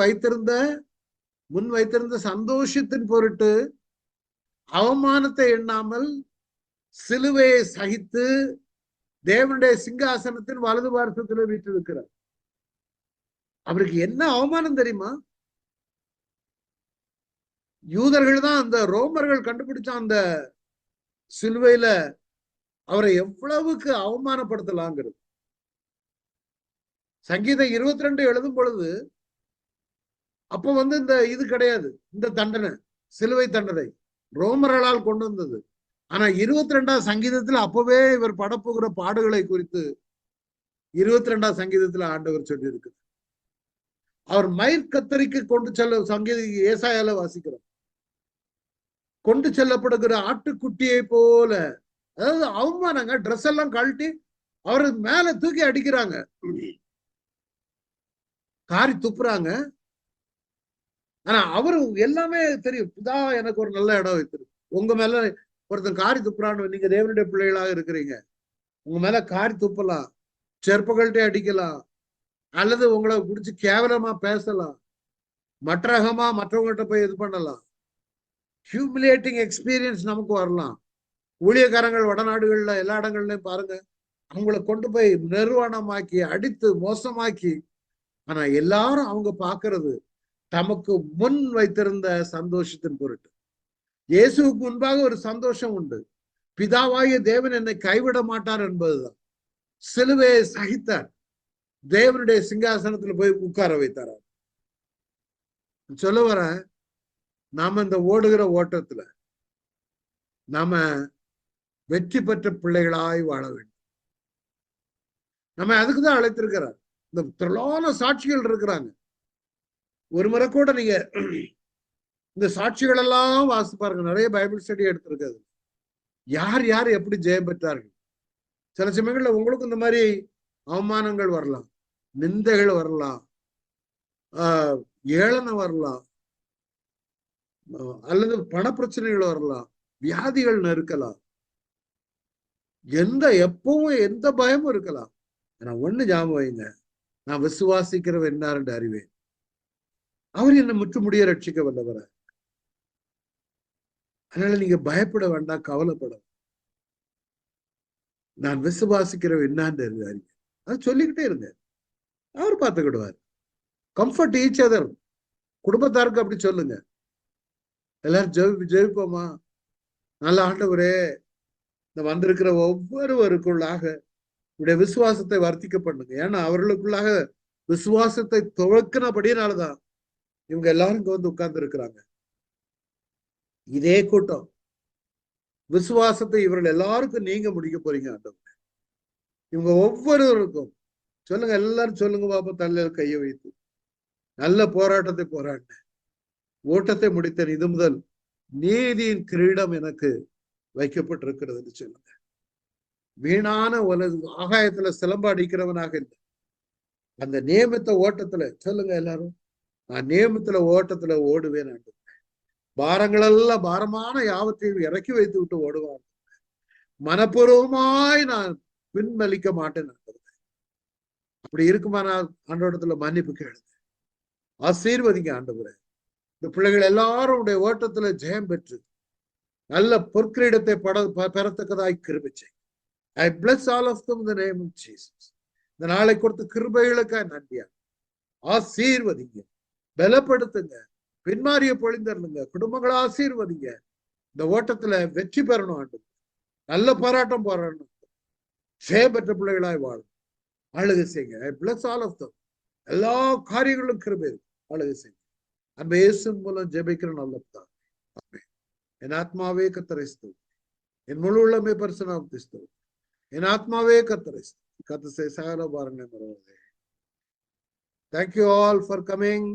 முன் வைத்திருந்த சந்தோஷத்தின் பொருட்டு அவமானத்தை எண்ணாமல் சிலுவையை சகித்து தேவனுடைய சிங்காசனத்தின் வலது பார்சத்தில் வீற்றிருக்கிறார். அவருக்கு என்ன அவமானம் தெரியுமா? யூதர்கள் தான், அந்த ரோமர்கள் கண்டுபிடிச்ச அந்த சிலுவையில அவரை எவ்வளவுக்கு அவமானப்படுத்தலாங்கிறது. சங்கீதம் 22 எழுதும் பொழுது அப்ப இந்த இது கிடையாது, இந்த தண்டனை, சிலுவை தண்டனை ரோமர்களால் கொண்டு வந்தது. ஆனா 22ஆம் சங்கீதத்துல அப்பவே இவர் படப்போகிற பாடுகளை குறித்து 22ஆம் சங்கீதத்துல ஆண்டவர் சொல்லி இருக்கு. அவர் மயிர் கத்தரிக்கு கொண்டு செல்ல, சங்கீத ஏசாயால வாசிக்கிறோம், கொண்டு செல்லப்படுகிற ஆட்டுக்குட்டியை போல, அதாவது அவமானங்க, ட்ரெஸ் எல்லாம் கழட்டி அவரு மேல தூக்கி அடிக்கிறாங்க, காரி துப்புறாங்க. ஆனா அவரு எல்லாமே தெரியும், இதான் எனக்கு ஒரு நல்ல இடம் வைத்திருக்கு, உங்க மேல ஒருத்தன் காரி துப்புறான்னு, நீங்க தேவனுடைய பிள்ளைகளாக இருக்கிறீங்க, உங்க மேல காரி துப்பலாம், செருப்புகள்கிட்ட அடிக்கலாம், அல்லது உங்களை பிடிச்சி கேவலமா பேசலாம், மற்றகமா மற்றவங்கள்ட்ட போய் இது பண்ணலாம். ஹியூமிலியேட்டிங் எக்ஸ்பீரியன்ஸ் நமக்கு வரலாம். ஊழியக்காரங்கள் வடநாடுகள்ல எல்லா இடங்கள்லயும் பாருங்க, அவங்கள கொண்டு போய் நிர்வாணமாக்கி அடித்து மோசமாக்கி, ஆனா எல்லாரும் அவங்க பாக்குறது தமக்கு முன் வைத்திருந்த சந்தோஷத்தின் பொருட்டு. இயேசுவுக்கு முன்பாக ஒரு சந்தோஷம் உண்டு, பிதாவாகிய தேவன் என்னை கைவிட மாட்டார் என்பதுதான். சிலுவையை சகித்தார், தேவனுடைய சிங்காசனத்துல போய் உட்கார வைத்தார். சொல்ல வர, நாம இந்த ஓடுகிற ஓட்டத்துல நாம வெற்றி பெற்ற பிள்ளைகளாய் வாழ வேண்டும். நம்ம அதுக்குதான் அழைத்திருக்கிறார். இந்த திரளான சாட்சிகள் இருக்கிறாங்க. ஒரு முறை கூட நீங்க இந்த சாட்சிகள் எல்லாம் வாசி பாருங்க, நிறைய பைபிள் ஸ்டடி எடுத்திருக்காது, யார் யார் எப்படி ஜெயம் பெற்றார்கள். சில சமயங்கள்ல உங்களுக்கு இந்த மாதிரி அவமானங்கள் வரலாம், நிந்தைகள் வரலாம், ஏளனை வரலாம், அல்லது பண பிரச்சனைகள் வரலாம், வியாதிகள் நெருக்கலாம், எப்பவும் எந்த பயமும் இருக்கலாம். நான் ஒண்ணு ஞாபகம் வைங்க, நான் விசுவாசிக்கிறவன் என்னார் அறிவேன், அவர் என்னை முற்றுமுடிய ரட்சிக்க வல்லவர. அதனால நீங்க பயப்பட வேண்டாம், கவலைப்பட. நான் விசுவாசிக்கிறவன் என்னான்னு அறிவேன், அது சொல்லிக்கிட்டே இருங்க, அவர் பார்த்துக்கிடுவார். Comfort each other. குடும்பத்தாருக்கு அப்படி சொல்லுங்க, எல்லாரும் ஜெயிப்போமா, நல்ல ஆண்டவரே, இந்த வந்திருக்கிற ஒவ்வொருவருக்குள்ளாக உடைய விசுவாசத்தை வர்த்திக்க பண்ணுங்க. ஏன்னா அவர்களுக்குள்ளாக விசுவாசத்தை துவக்கினபடினாலதான் இவங்க எல்லாரும் இங்க உட்கார்ந்து இருக்கிறாங்க. இதே கூட்டம் விசுவாசத்தை இவர்கள் எல்லாருக்கும் நீங்க முடிக்க போறீங்க ஆண்டவரே. இவங்க ஒவ்வொருவருக்கும் சொல்லுங்க, எல்லாரும் சொல்லுங்க பாப்பா, தலையில கையை வைத்து, நல்ல போராட்டத்தை போராடினேன், ஓட்டத்தை முடித்தேன், இது முதல் நீதியின் கிரீடம் எனக்கு வைக்கப்பட்டிருக்கிறது சொல்லுங்க. வீணான ஆகாயத்துல சிலம்ப அடிக்கிறவனாக இல்லை, அந்த நியமித்த ஓட்டத்துல சொல்லுங்க எல்லாரும், நான் நியமித்துல ஓட்டத்துல ஓடுவேன் ஆண்டு. பாரங்கள் எல்லாம், பாரமான யாவத்தையும் இறக்கி வைத்து விட்டு ஓடுவான். மனப்பூர்வமாய் நான் பின்மலிக்க மாட்டேன். அப்படி இருக்குமானா ஆண்டவரிடத்துல மன்னிப்பு கேளுங்க, ஆசீர்வதிங்க ஆண்டவரே. இந்த பிள்ளைகள் எல்லாரும் உடைய ஓட்டத்துல ஜெயம் பெற்று நல்ல பொற்கிரீடத்தை பெறத்தக்கதாய் கிருபை செய்யுங்க. I bless all of them in the name of Jesus. இந்த நாளை கொடுத்த கிருபைகளுக்காக நன்றியா, ஆசீர்வதிங்க, பலப்படுத்துங்க, பின்மாறிய பொழிந்தருங்க, குடும்பங்களை ஆசீர்வதிங்க. இந்த ஓட்டத்துல வெற்றி பெறணும் ஆண்டு, நல்ல போராட்டம் போராடணும், ஜெயம் பெற்ற பிள்ளைகளாய் வாழும், அழகு செய்யுங்க. I bless all of them. எல்லா காரியங்களும் கிருபை அழகு செய்யுங்க. அந்த இயேசுவின் மூலம் ஜெபிக்கிற நல்லதான். என் ஆத்மாவே கர்த்தரை ஸ்தோத்திரி, என் முழு உள்ளமே பரிசுத்தமாக்கி ஸ்தோத்திரி, என் ஆத்மாவே கர்த்தரை ஸ்தோத்திரி, கர்த்தர் சகல பாரங்களை மறவாதே. Thank you all for coming.